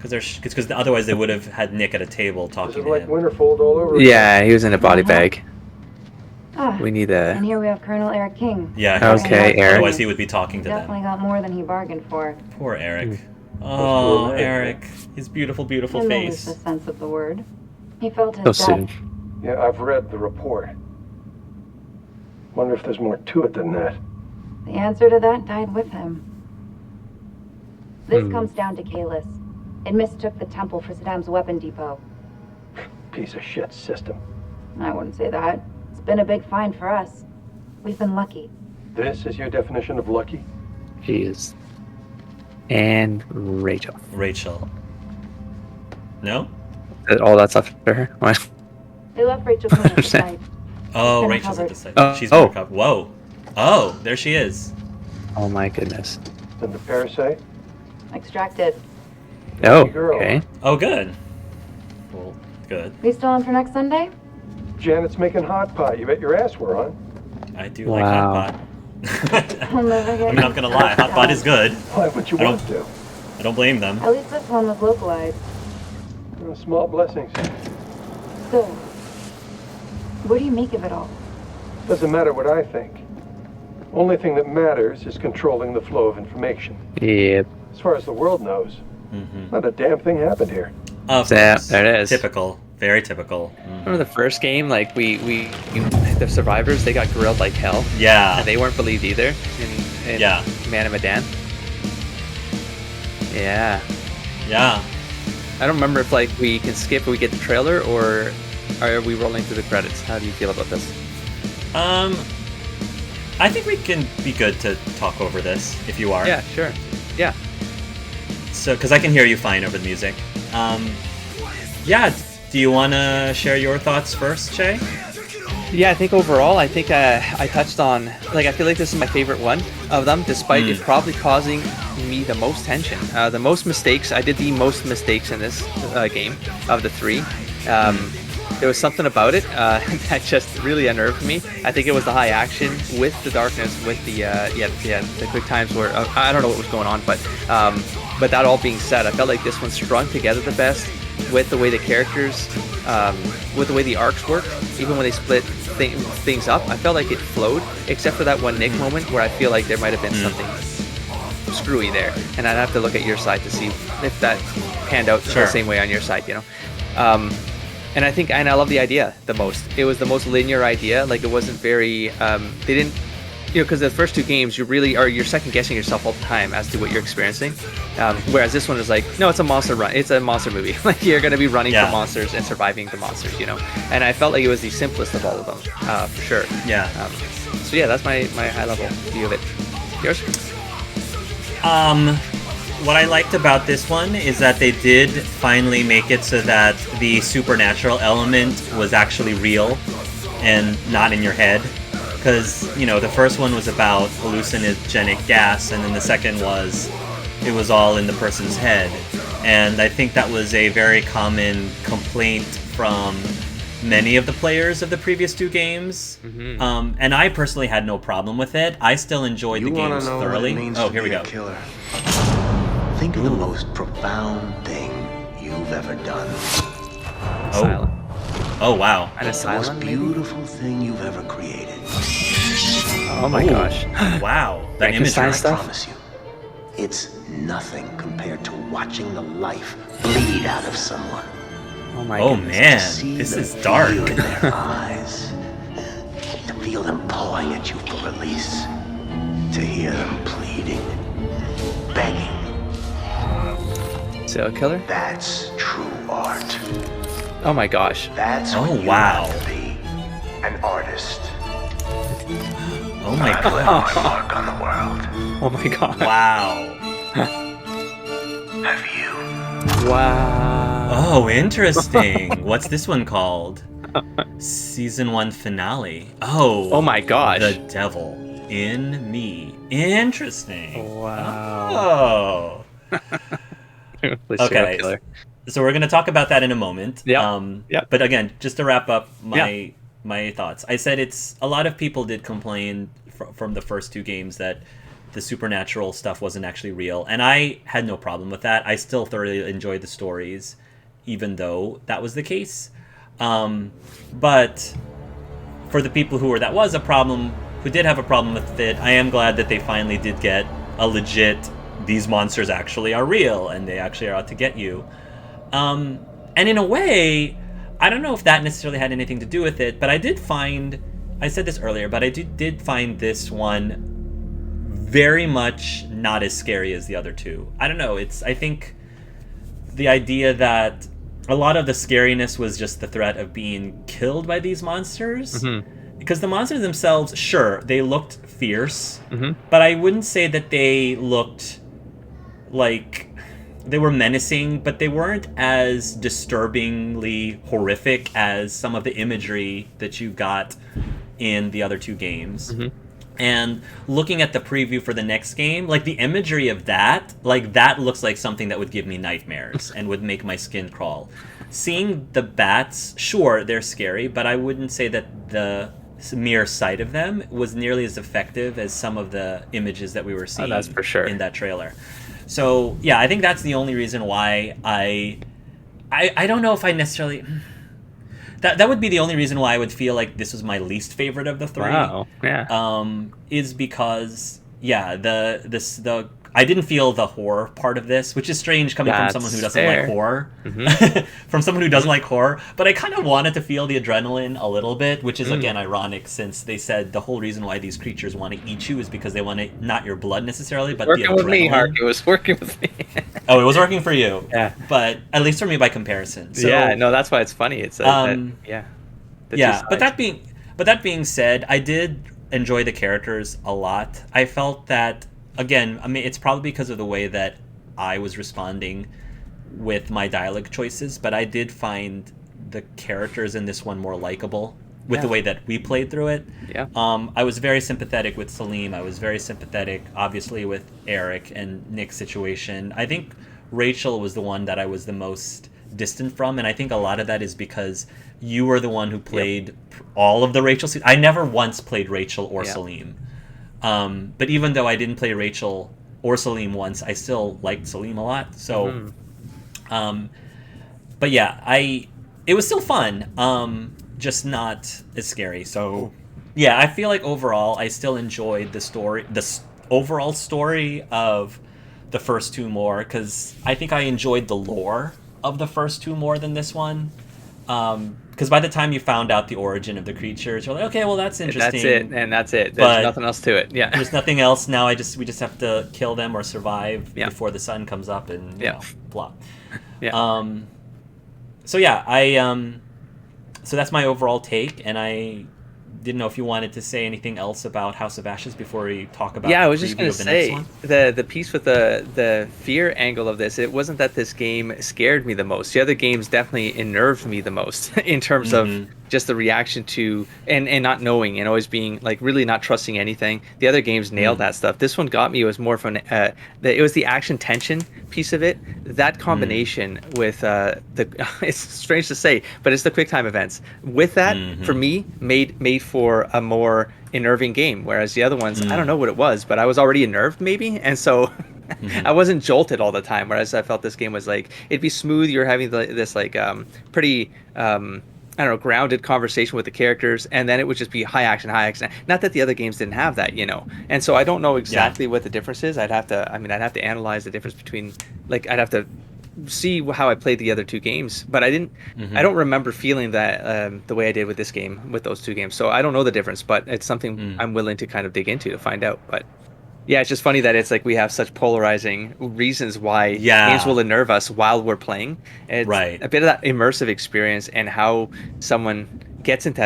Speaker 1: Because otherwise they would have had Nick at a table
Speaker 11: This
Speaker 1: talking
Speaker 11: is
Speaker 1: to
Speaker 11: like
Speaker 1: him.
Speaker 11: Winterfold all over again.
Speaker 8: Yeah, he was in a body bag.
Speaker 10: Ah,
Speaker 8: We need
Speaker 10: and
Speaker 8: a...
Speaker 10: here we have Colonel Eric King.
Speaker 1: Yeah.
Speaker 8: Okay, Eric.
Speaker 1: Otherwise he would be talking to them.
Speaker 10: Definitely got more than he bargained for.
Speaker 1: Poor Eric.
Speaker 8: Hmm.
Speaker 1: Oh, Eric. His beautiful, beautiful
Speaker 10: In the
Speaker 1: face.
Speaker 10: sense of the word. He felt his
Speaker 8: So
Speaker 10: death.
Speaker 8: soon.
Speaker 11: Yeah, I've read the report. Wonder if there's more to it than that.
Speaker 10: The answer to that died with him. This comes down to Kalis. It mistook the temple for Saddam's weapon depot.
Speaker 11: Piece of shit system.
Speaker 10: I wouldn't say that. It's been a big find for us. We've been lucky.
Speaker 11: This is your definition of lucky?
Speaker 8: She is. And Rachel.
Speaker 1: Rachel. No?
Speaker 8: All that's left for her? What?
Speaker 10: They left Rachel King at the site.
Speaker 1: Oh,
Speaker 10: been
Speaker 1: Rachel's at
Speaker 10: recovered.
Speaker 1: the site.
Speaker 8: Oh,
Speaker 1: She's
Speaker 8: oh.
Speaker 1: been recovered. Whoa. Oh, there she is.
Speaker 8: Oh my goodness.
Speaker 11: And the parasite?
Speaker 10: Extracted.
Speaker 8: Oh,
Speaker 11: girl.
Speaker 8: okay.
Speaker 1: Oh, good. Well, good.
Speaker 10: We still on for next Sunday?
Speaker 11: Janet's making hot pot. You bet your ass we're on.
Speaker 1: I do like
Speaker 8: Wow.
Speaker 1: hot pot.
Speaker 10: I'll never get
Speaker 1: I'm not gonna lie, hot pot is good.
Speaker 11: Why would you
Speaker 1: I don't-
Speaker 11: want to?
Speaker 1: I don't blame them.
Speaker 10: At least this one was localized.
Speaker 11: Small blessings.
Speaker 10: So, what do you make of it all?
Speaker 11: Doesn't matter what I think. Only thing that matters is controlling the flow of information.
Speaker 8: Yep.
Speaker 11: As far as the world knows, not a damn thing happened here.
Speaker 1: Of
Speaker 8: Yeah,
Speaker 1: course.
Speaker 8: there it is.
Speaker 1: Typical. Very typical.
Speaker 8: Remember the first game? Like the survivors, they got grilled like hell.
Speaker 1: Yeah.
Speaker 8: And they weren't believed either. In
Speaker 1: Yeah.
Speaker 8: Man of Medan. Yeah.
Speaker 1: Yeah.
Speaker 8: I don't remember if like we can skip and we get the trailer or are we rolling through the credits? How do you feel about this?
Speaker 1: I think we can be good to talk over this if you are.
Speaker 8: Yeah, sure. Yeah.
Speaker 1: So, because I can hear you fine over the music. Yeah. Do you want to share your thoughts first, Shay?
Speaker 8: Yeah, I think overall, I think I touched on, like, I feel like this is my favorite one of them, despite it probably causing me the most tension. The most mistakes, I did the most mistakes in this game of the three. There was something about it that just really unnerved me. I think it was the high action with the darkness, with the quick times where, I don't know what was going on, but that all being said, I felt like this one strung together the best with the way the characters, with the way the arcs work, even when they split things up, I felt like it flowed, except for that one Nick moment where I feel like there might have been something screwy there, and I'd have to look at your side to see if that panned out the same way on your side, you know. And I love the idea the most. It was the most linear idea. Like, it wasn't very, they didn't, you know, because the first two games, you're second guessing yourself all the time as to what you're experiencing. Whereas this one is like, no, it's a monster run. It's a monster movie. Like, you're going to be running from monsters and surviving the monsters, you know. And I felt like it was the simplest of all of them, for sure.
Speaker 1: Yeah.
Speaker 8: So yeah, that's my high level view of it. Yours?
Speaker 1: What I liked about this one is that they did finally make it so that the supernatural element was actually real and not in your head. Because, you know, the first one was about hallucinogenic gas, and then the second it was all in the person's head. And I think that was a very common complaint from many of the players of the previous two games. And I personally had no problem with it. I still enjoyed the games thoroughly. Oh, here we go.
Speaker 3: Killer. Think of the most profound thing you've ever done.
Speaker 8: Silent.
Speaker 1: Oh, wow.
Speaker 8: And a
Speaker 3: The
Speaker 8: silent,
Speaker 3: most
Speaker 8: maybe?
Speaker 3: beautiful thing you've ever created.
Speaker 8: Oh my gosh.
Speaker 1: Wow. That imagery.
Speaker 8: Frankenstein
Speaker 3: I
Speaker 8: stuff?
Speaker 3: promise you, it's nothing compared to watching the life bleed out of someone.
Speaker 8: Oh my
Speaker 1: Oh
Speaker 8: goodness.
Speaker 1: man, this is dark.
Speaker 3: In their eyes, to feel them pawing at you for release, to hear them pleading, begging.
Speaker 8: Serial killer?
Speaker 3: That's true art.
Speaker 8: Oh my gosh.
Speaker 3: That's
Speaker 1: Oh,
Speaker 3: what you
Speaker 1: wow.
Speaker 3: have to be, an artist.
Speaker 1: Oh my
Speaker 3: I've left
Speaker 1: gosh.
Speaker 3: my mark on the world.
Speaker 8: Oh my god.
Speaker 1: Wow.
Speaker 3: Have you?
Speaker 8: Wow.
Speaker 1: Oh, interesting. What's this one called? Season 1 finale. Oh.
Speaker 8: Oh my gosh.
Speaker 1: The devil in me. Interesting.
Speaker 8: Wow.
Speaker 1: Oh.
Speaker 8: The serial
Speaker 1: Okay.
Speaker 8: killer.
Speaker 1: So we're going to talk about that in a moment.
Speaker 8: Yep. Yep.
Speaker 1: But again, just to wrap up my thoughts. I said a lot of people did complain from the first two games that the supernatural stuff wasn't actually real, and I had no problem with that. I still thoroughly enjoyed the stories, even though that was the case. But for the people who did have a problem with it, I am glad that they finally did get a legit, these monsters actually are real, and they actually are out to get you. And in a way, I don't know if that necessarily had anything to do with it, but I said this earlier, but I did find this one very much not as scary as the other two. I don't know, I think the idea that a lot of the scariness was just the threat of being killed by these monsters. Mm-hmm. Because the monsters themselves, sure, they looked fierce, but I wouldn't say that they looked like they were menacing, but they weren't as disturbingly horrific as some of the imagery that you got in the other two games. Mm-hmm. And looking at the preview for the next game, like the imagery of that looks like something that would give me nightmares and would make my skin crawl. Seeing the bats, sure, they're scary, but I wouldn't say that the mere sight of them was nearly as effective as some of the images that we were seeing
Speaker 8: that's for sure.
Speaker 1: in that trailer. So yeah, I think that's the only reason why I don't know if I necessarily... That would be the only reason why I would feel like this was my least favorite of the three.
Speaker 8: Wow. Yeah.
Speaker 1: Is because I didn't feel the horror part of this, which is strange coming from someone who doesn't like horror. Mm-hmm. From someone who doesn't like horror, but I kind of wanted to feel the adrenaline a little bit, which is again ironic since they said the whole reason why these creatures want to eat you is because they want to, not your blood necessarily, but
Speaker 8: working
Speaker 1: the adrenaline.
Speaker 8: With me, Hark. It was working with me.
Speaker 1: Oh, it was working for you.
Speaker 8: Yeah.
Speaker 1: But at least for me by comparison. So,
Speaker 8: yeah, no, that's why it's funny. It's yeah.
Speaker 1: But that being said, I did enjoy the characters a lot. I felt that, again, I mean, it's probably because of the way that I was responding with my dialogue choices, but I did find the characters in this one more likable with the way that we played through it.
Speaker 8: Yeah.
Speaker 1: I was very sympathetic with Salim. I was very sympathetic, obviously, with Eric and Nick's situation. I think Rachel was the one that I was the most distant from, and I think a lot of that is because you were the one who played all of the Rachel scenes. I never once played Rachel or Salim. But even though I didn't play Rachel or Salim once, I still liked Salim a lot. So, but yeah, it was still fun, just not as scary. So, yeah, I feel like overall, I still enjoyed the overall story of the first two more, because I think I enjoyed the lore of the first two more than this one. Because by the time you found out the origin of the creatures, you're like, okay, well, that's interesting.
Speaker 8: That's it. There's nothing else to it. Yeah.
Speaker 1: There's nothing else now. We just have to kill them or survive before the sun comes up and you know, blah. Yeah. So yeah, so that's my overall take, and I didn't know if you wanted to say anything else about House of Ashes before we talk about
Speaker 8: I was just going to say
Speaker 1: next one.
Speaker 8: the piece with the fear angle of this, it wasn't that this game scared me the most. The other games definitely unnerved me the most in terms of just the reaction to and not knowing and always being like really not trusting anything. The other games nailed that stuff. This one got me. It was more from it was the action tension piece of it. That combination with it's strange to say, but it's the quick time events. With that, for me, made for a more unnerving game. Whereas the other ones, I don't know what it was, but I was already unnerved maybe, and so I wasn't jolted all the time. Whereas I felt this game was like it'd be smooth. You're having this like pretty. I don't know, grounded conversation with the characters, and then it would just be high action. Not that the other games didn't have that, you know. And so I don't know exactly what the difference is. I'd have to analyze the difference between, like, I'd have to see how I played the other two games, but I didn't. I don't remember feeling that the way I did with this game, with those two games. So I don't know the difference, but it's something I'm willing to kind of dig into to find out. But yeah, it's just funny that it's like we have such polarizing reasons why games will unnerve us while we're playing. It's a bit of that immersive experience and how someone gets into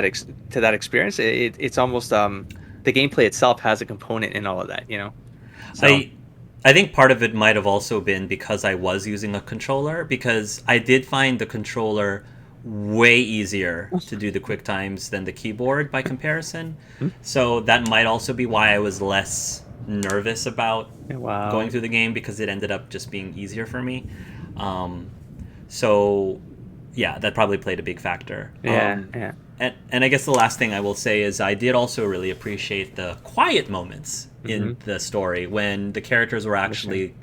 Speaker 8: that experience. It's almost the gameplay itself has a component in all of that, you know. So
Speaker 1: I think part of it might have also been because I was using a controller, because I did find the controller way easier to do the quick times than the keyboard by comparison. So that might also be why I was less nervous about going through the game, because it ended up just being easier for me. So yeah, that probably played a big factor. And I guess the last thing I will say is I did also really appreciate the quiet moments in the story when the characters were actually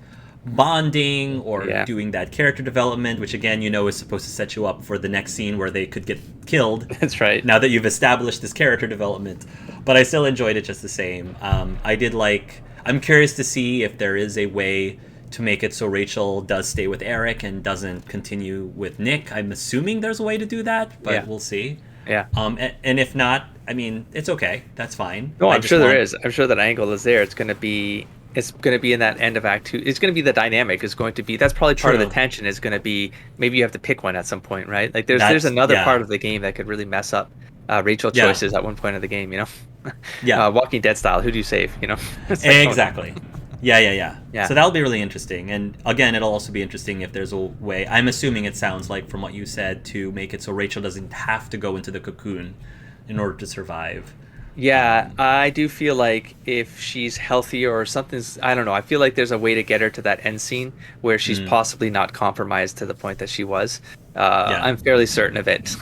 Speaker 1: bonding or doing that character development, which again, you know, is supposed to set you up for the next scene where they could get killed.
Speaker 8: That's right.
Speaker 1: Now that you've established this character development. But I still enjoyed it just the same. I'm curious to see if there is a way to make it so Rachel does stay with Eric and doesn't continue with Nick. I'm assuming there's a way to do that, but we'll see.
Speaker 8: Yeah.
Speaker 1: And if not, I mean, it's okay. That's fine.
Speaker 8: No, I'm sure there is. I'm sure that angle is there. It's going to be in that end of Act 2. It's going to be the dynamic is going to be, that's probably part of the tension is going to be, maybe you have to pick one at some point, right? Like there's another part of the game that could really mess up Rachel choices at one point of the game, you know? Walking Dead style, who do you save, you know?
Speaker 1: Exactly. Yeah. So that'll be really interesting. And again, it'll also be interesting if there's a way, I'm assuming it sounds like from what you said, to make it so Rachel doesn't have to go into the cocoon in order to survive.
Speaker 8: Yeah, I do feel like if she's healthier or something's, I don't know, I feel like there's a way to get her to that end scene where she's possibly not compromised to the point that she was. I'm fairly certain of it.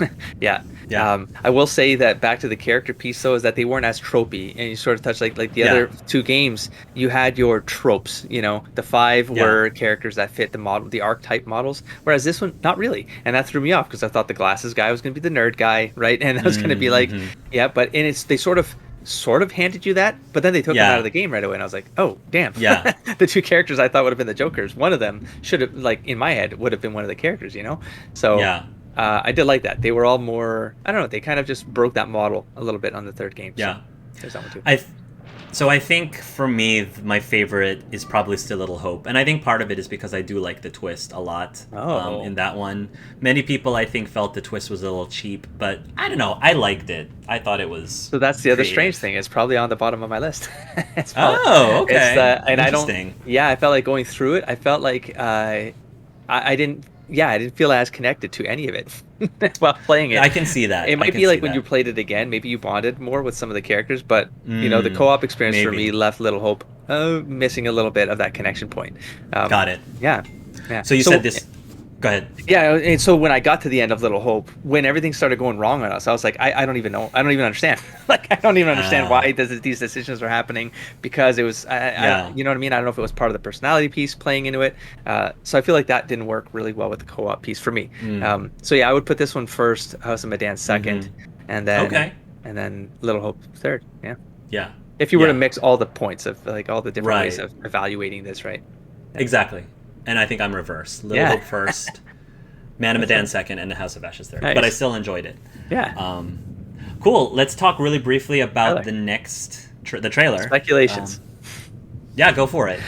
Speaker 8: I will say that back to the character piece, though, is that they weren't as tropey, and you sort of touched like the other two games. You had your tropes, you know, the 5 were characters that fit the model, the archetype models, whereas this one not really, and that threw me off because I thought the glasses guy was going to be the nerd guy, right? And that was going to be like, they sort of handed you that, but then they took him out of the game right away, and I was like, oh damn. The two characters I thought would have been the Jokers, one of them should have, like in my head, would have been one of the characters, you know. So I did like that. They were all more, I don't know, they kind of just broke that model a little bit on the third game. So there's that one too.
Speaker 1: So I think for me, my favorite is probably still Little Hope. And I think part of it is because I do like the twist a lot in that one. Many people, I think, felt the twist was a little cheap, but I don't know. I liked it. I thought it was
Speaker 8: So that's the other strange thing. It's probably on the bottom of my list.
Speaker 1: Okay.
Speaker 8: And
Speaker 1: interesting.
Speaker 8: I felt like going through it, I felt like I didn't feel as connected to any of it while playing it.
Speaker 1: I can see that.
Speaker 8: It might be like when you played it again, maybe you bonded more with some of the characters, but you know, the co-op experience for me left Little Hope missing a little bit of that connection point.
Speaker 1: Got it.
Speaker 8: Yeah.
Speaker 1: So you said this. Go ahead.
Speaker 8: Yeah, and so when I got to the end of Little Hope, when everything started going wrong on us, I was like, I don't even know. I don't even understand. Like, I don't even understand why these decisions are happening, because it was, you know what I mean? I don't know if it was part of the personality piece playing into it. So I feel like that didn't work really well with the co-op piece for me. So yeah, I would put this one first, House of Medan second, and then Little Hope third. Yeah. If you were to mix all the points of like all the different ways of evaluating this, right?
Speaker 1: Exactly. And I think I'm reverse. Little Hope first, Man of Medan second, and the House of Ashes third.
Speaker 8: Nice.
Speaker 1: But I still enjoyed it.
Speaker 8: Yeah.
Speaker 1: Cool. Let's talk really briefly about the next the trailer.
Speaker 8: Speculations.
Speaker 1: Go for it.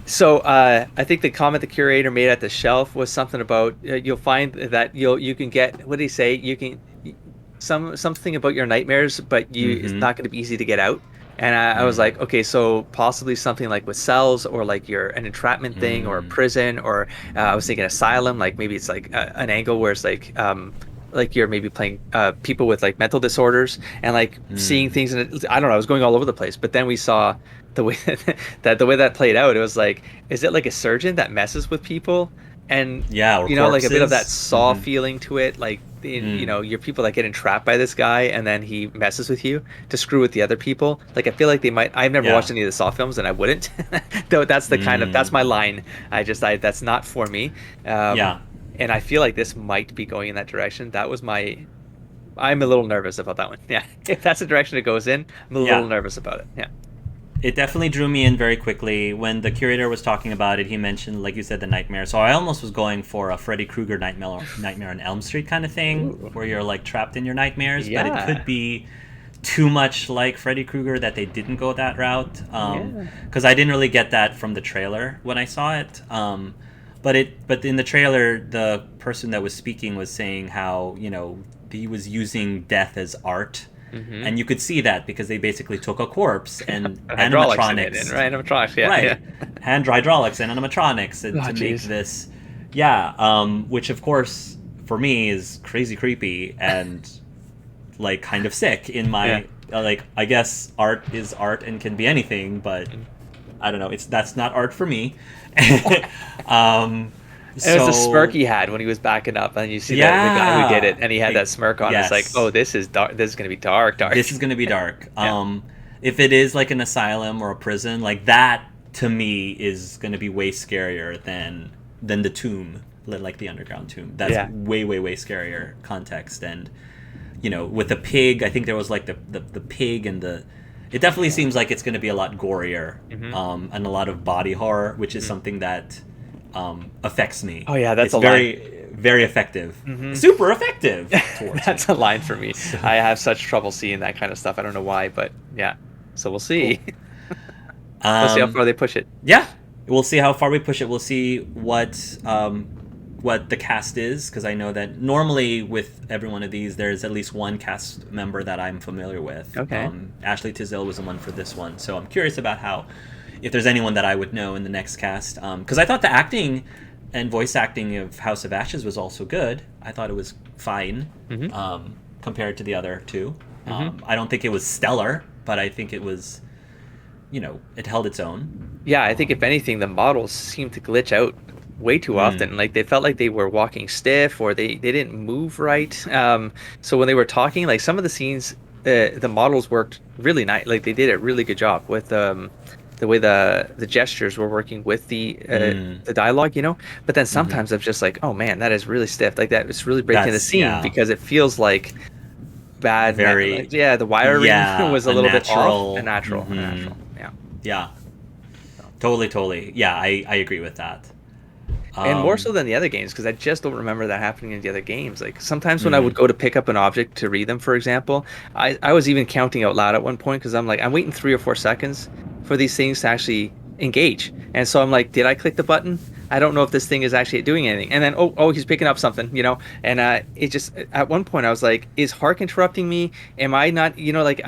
Speaker 8: So I think the comment the curator made at the shelf was something about you'll find that you can get, what did he say? You can something about your nightmares, but it's not going to be easy to get out. And I was like, okay, so possibly something like with cells, or like an entrapment thing, or a prison, or I was thinking asylum, like maybe it's like an angle where it's like you're maybe playing people with like mental disorders and like seeing things, and I don't know, I was going all over the place. But then we saw the way that played out. It was like, is it like a surgeon that messes with people? And
Speaker 1: or
Speaker 8: you know, like a bit of that
Speaker 1: corpses.
Speaker 8: Saw feeling to it, like you know, you're people that get entrapped by this guy, and then he messes with you to screw with the other people. Like I feel like they might. I've never watched any of the Saw films, and I wouldn't. Though that's the kind of, that's my line. That's not for me. And I feel like this might be going in that direction. That was I'm a little nervous about that one. Yeah, if that's the direction it goes in, I'm a little nervous about it. Yeah.
Speaker 1: it definitely drew me in very quickly. When the curator was talking about it, he mentioned, like you said, the nightmare. So I almost was going for a Freddy Krueger Nightmare on Elm Street kind of thing, where you're like trapped in your nightmares. But it could be too much like Freddy Krueger that they didn't go that route. Because I didn't really get that from the trailer when I saw it. But in the trailer, the person that was speaking was saying how, you know, he was using death as art. Mm-hmm. And you could see that because they basically took a corpse and animatronics,
Speaker 8: right? Animatronics, yeah,
Speaker 1: right?
Speaker 8: Yeah.
Speaker 1: Hand hydraulics and animatronics to make this, which of course for me is crazy creepy and like kind of sick in my like. I guess art is art and can be anything, but I don't know. That's not art for me.
Speaker 8: It was a smirk he had when he was backing up, and you see the guy who did it, and he had that smirk on. It's like, oh, this is dark. This is going to be dark.
Speaker 1: This is going to be dark. If it is like an asylum or a prison, like that to me is going to be way scarier than the tomb, like the underground tomb. That's way scarier context. And you know, with the pig, I think there was like the pig and the. It definitely seems like it's going to be a lot gorier, and a lot of body horror, which is something that. Affects me.
Speaker 8: Oh yeah, that's
Speaker 1: it's very effective. Super effective.
Speaker 8: That's a line for me. I have such trouble seeing that kind of stuff. I don't know why, but yeah. So we'll see. Cool. We'll see how far they push it.
Speaker 1: Yeah, we'll see how far we push it. We'll see what the cast is, because I know that normally with every one of these, there's at least one cast member that I'm familiar with.
Speaker 8: Okay.
Speaker 1: Ashley Tisdale was the one for this one, so I'm curious about if there's anyone that I would know in the next cast, because I thought the acting and voice acting of House of Ashes was also good. I thought it was fine compared to the other two. I don't think it was stellar, but I think it was, you know, it held its own.
Speaker 8: Yeah, I think if anything, the models seemed to glitch out way too often. Like they felt like they were walking stiff, or they didn't move right. So when they were talking, like some of the scenes, the models worked really nice. Like they did a really good job with the way the gestures were working with the dialogue, you know. But then sometimes I'm just like, oh man, that is really stiff. Like that, it's really breaking the scene because it feels like bad. The wiring was a little bit off. Unnatural.
Speaker 1: Yeah. Totally. Yeah, I agree with that.
Speaker 8: And more so than the other games, because I just don't remember that happening in the other games. Like sometimes when I would go to pick up an object to read them, for example, I was even counting out loud at one point, because I'm like, I'm waiting 3 or 4 seconds for these things to actually engage. And so I'm like, did I click the button? I don't know if this thing is actually doing anything. And then, oh, he's picking up something, you know? And it just, at one point I was like, is Hark interrupting me? Am I not, you know, like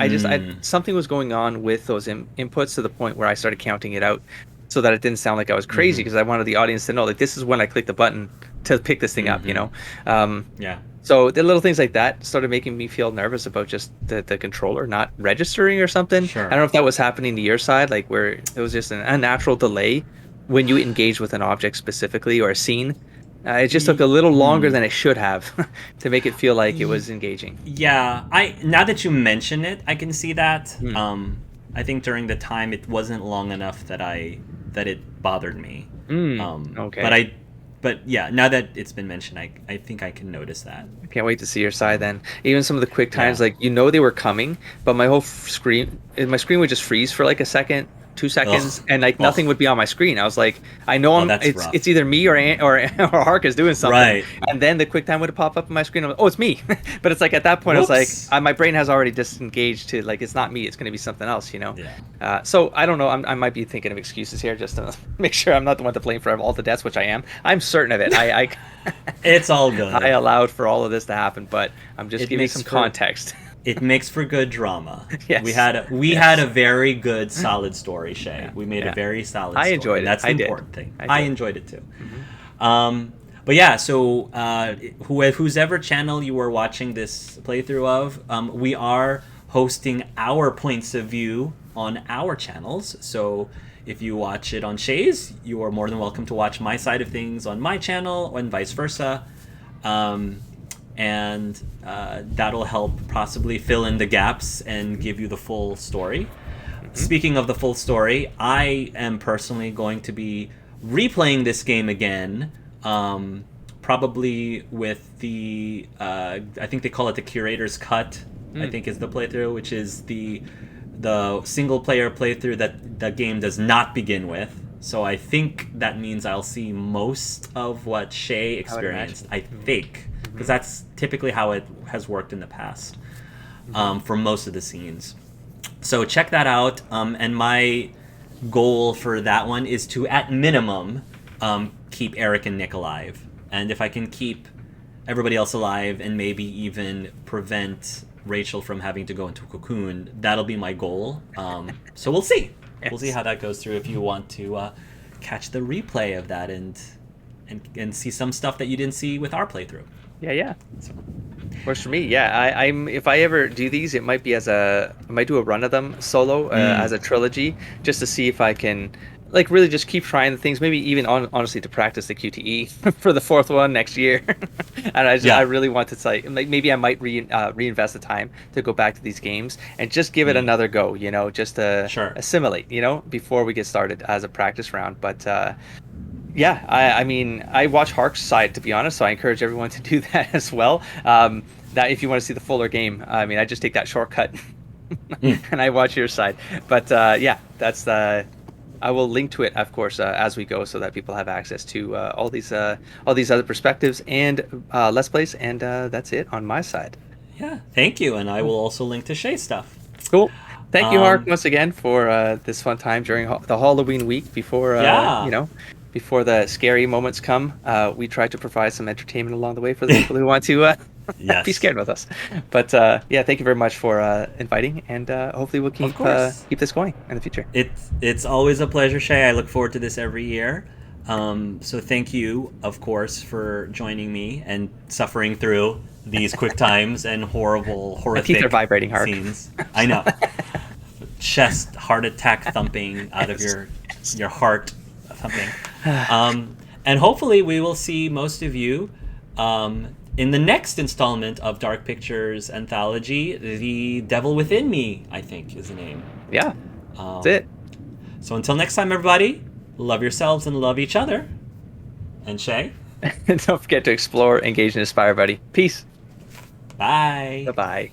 Speaker 8: something was going on with those inputs to the point where I started counting it out, so that it didn't sound like I was crazy, because I wanted the audience to know, like, this is when I click the button to pick this thing up, you know? So the little things like that started making me feel nervous about just the controller not registering or something.
Speaker 1: Sure.
Speaker 8: I don't know if that was happening to your side, like where it was just an unnatural delay when you engage with an object specifically or a scene. It just took a little longer than it should have to make it feel like it was engaging.
Speaker 1: Yeah, now that you mention it, I can see that. I think during the time it wasn't long enough that it bothered me.
Speaker 8: Okay.
Speaker 1: But yeah, now that it's been mentioned, I think I can notice that.
Speaker 8: I can't wait to see your side then. Even some of the quick times, like, you know, they were coming, but my screen would just freeze for like a second, 2 seconds, and like nothing would be on my screen. I was like, I know it's either me or Hark is doing something,
Speaker 1: right? And
Speaker 8: then the quick time would pop up on my screen. I'm like, oh, it's me. But it's like at that point, I was like, my brain has already disengaged to like, it's not me. It's going to be something else, you know.
Speaker 1: Yeah.
Speaker 8: So I don't know. I might be thinking of excuses here just to make sure I'm not the one to blame for all the deaths, which I am. I'm certain of it. I
Speaker 1: it's all good.
Speaker 8: I allowed for all of this to happen, but I'm just giving some context.
Speaker 1: It makes for good drama.
Speaker 8: Yes.
Speaker 1: We had a very good, solid story, Shay. We made a very solid story.
Speaker 8: I enjoyed it.
Speaker 1: That's the important thing. I enjoyed it too.
Speaker 8: Mm-hmm.
Speaker 1: But yeah, so whose ever channel you were watching this playthrough of, we are hosting our points of view on our channels. So if you watch it on Shay's, you are more than welcome to watch my side of things on my channel, and vice versa. And that'll help possibly fill in the gaps and give you the full story. Speaking of the full story, I am personally going to be replaying this game again, probably with the I think they call it the Curator's Cut. I think is the playthrough, which is the the single player playthrough that the game does not begin with. So I think that means I'll see most of what Shay experienced. I think, because that's typically how it has worked in the past for most of the scenes. So check that out. And my goal for that one is to, at minimum, keep Eric and Nick alive. And if I can keep everybody else alive and maybe even prevent Rachel from having to go into a cocoon, that'll be my goal. So we'll see. We'll see how that goes through. If you want to catch the replay of that and see some stuff that you didn't see with our playthrough.
Speaker 8: Yeah. So. Works for me. Yeah, I'm. If I ever do these, it might be I might do a run of them solo as a trilogy, just to see if I can, like, really just keep trying the things. Maybe even honestly to practice the QTE for the fourth one next year. And I really want to say, like, maybe I might reinvest the time to go back to these games and just give it another go. You know, just to assimilate. You know, before we get started as a practice round. But yeah, I mean, I watch Hark's side, to be honest, so I encourage everyone to do that as well. That if you want to see the fuller game, I mean, I just take that shortcut and I watch your side. But yeah, that's I will link to it, of course, as we go, so that people have access to all these other perspectives and Let's Plays. And that's it on my side.
Speaker 1: Yeah, thank you, and I will also link to Shay's stuff.
Speaker 8: Cool. Thank you, Hark, once again for this fun time during the Halloween week before you know. Before the scary moments come, we try to provide some entertainment along the way for the people who want to be scared with us. But yeah, thank you very much for inviting, and hopefully we'll keep this going in the future.
Speaker 1: It's always a pleasure, Shay. I look forward to this every year. So thank you, of course, for joining me and suffering through these quick times and horrific
Speaker 8: My teeth are vibrating hard.
Speaker 1: Scenes. I know. Chest heart attack thumping out of your heart thumping. And hopefully we will see most of you in the next installment of Dark Pictures Anthology. The Devil Within Me, I think, is the name.
Speaker 8: Yeah, that's it.
Speaker 1: So until next time, everybody, love yourselves and love each other. And Shay?
Speaker 8: Don't forget to explore, engage, and inspire, buddy. Peace.
Speaker 1: Bye.
Speaker 8: Bye-bye.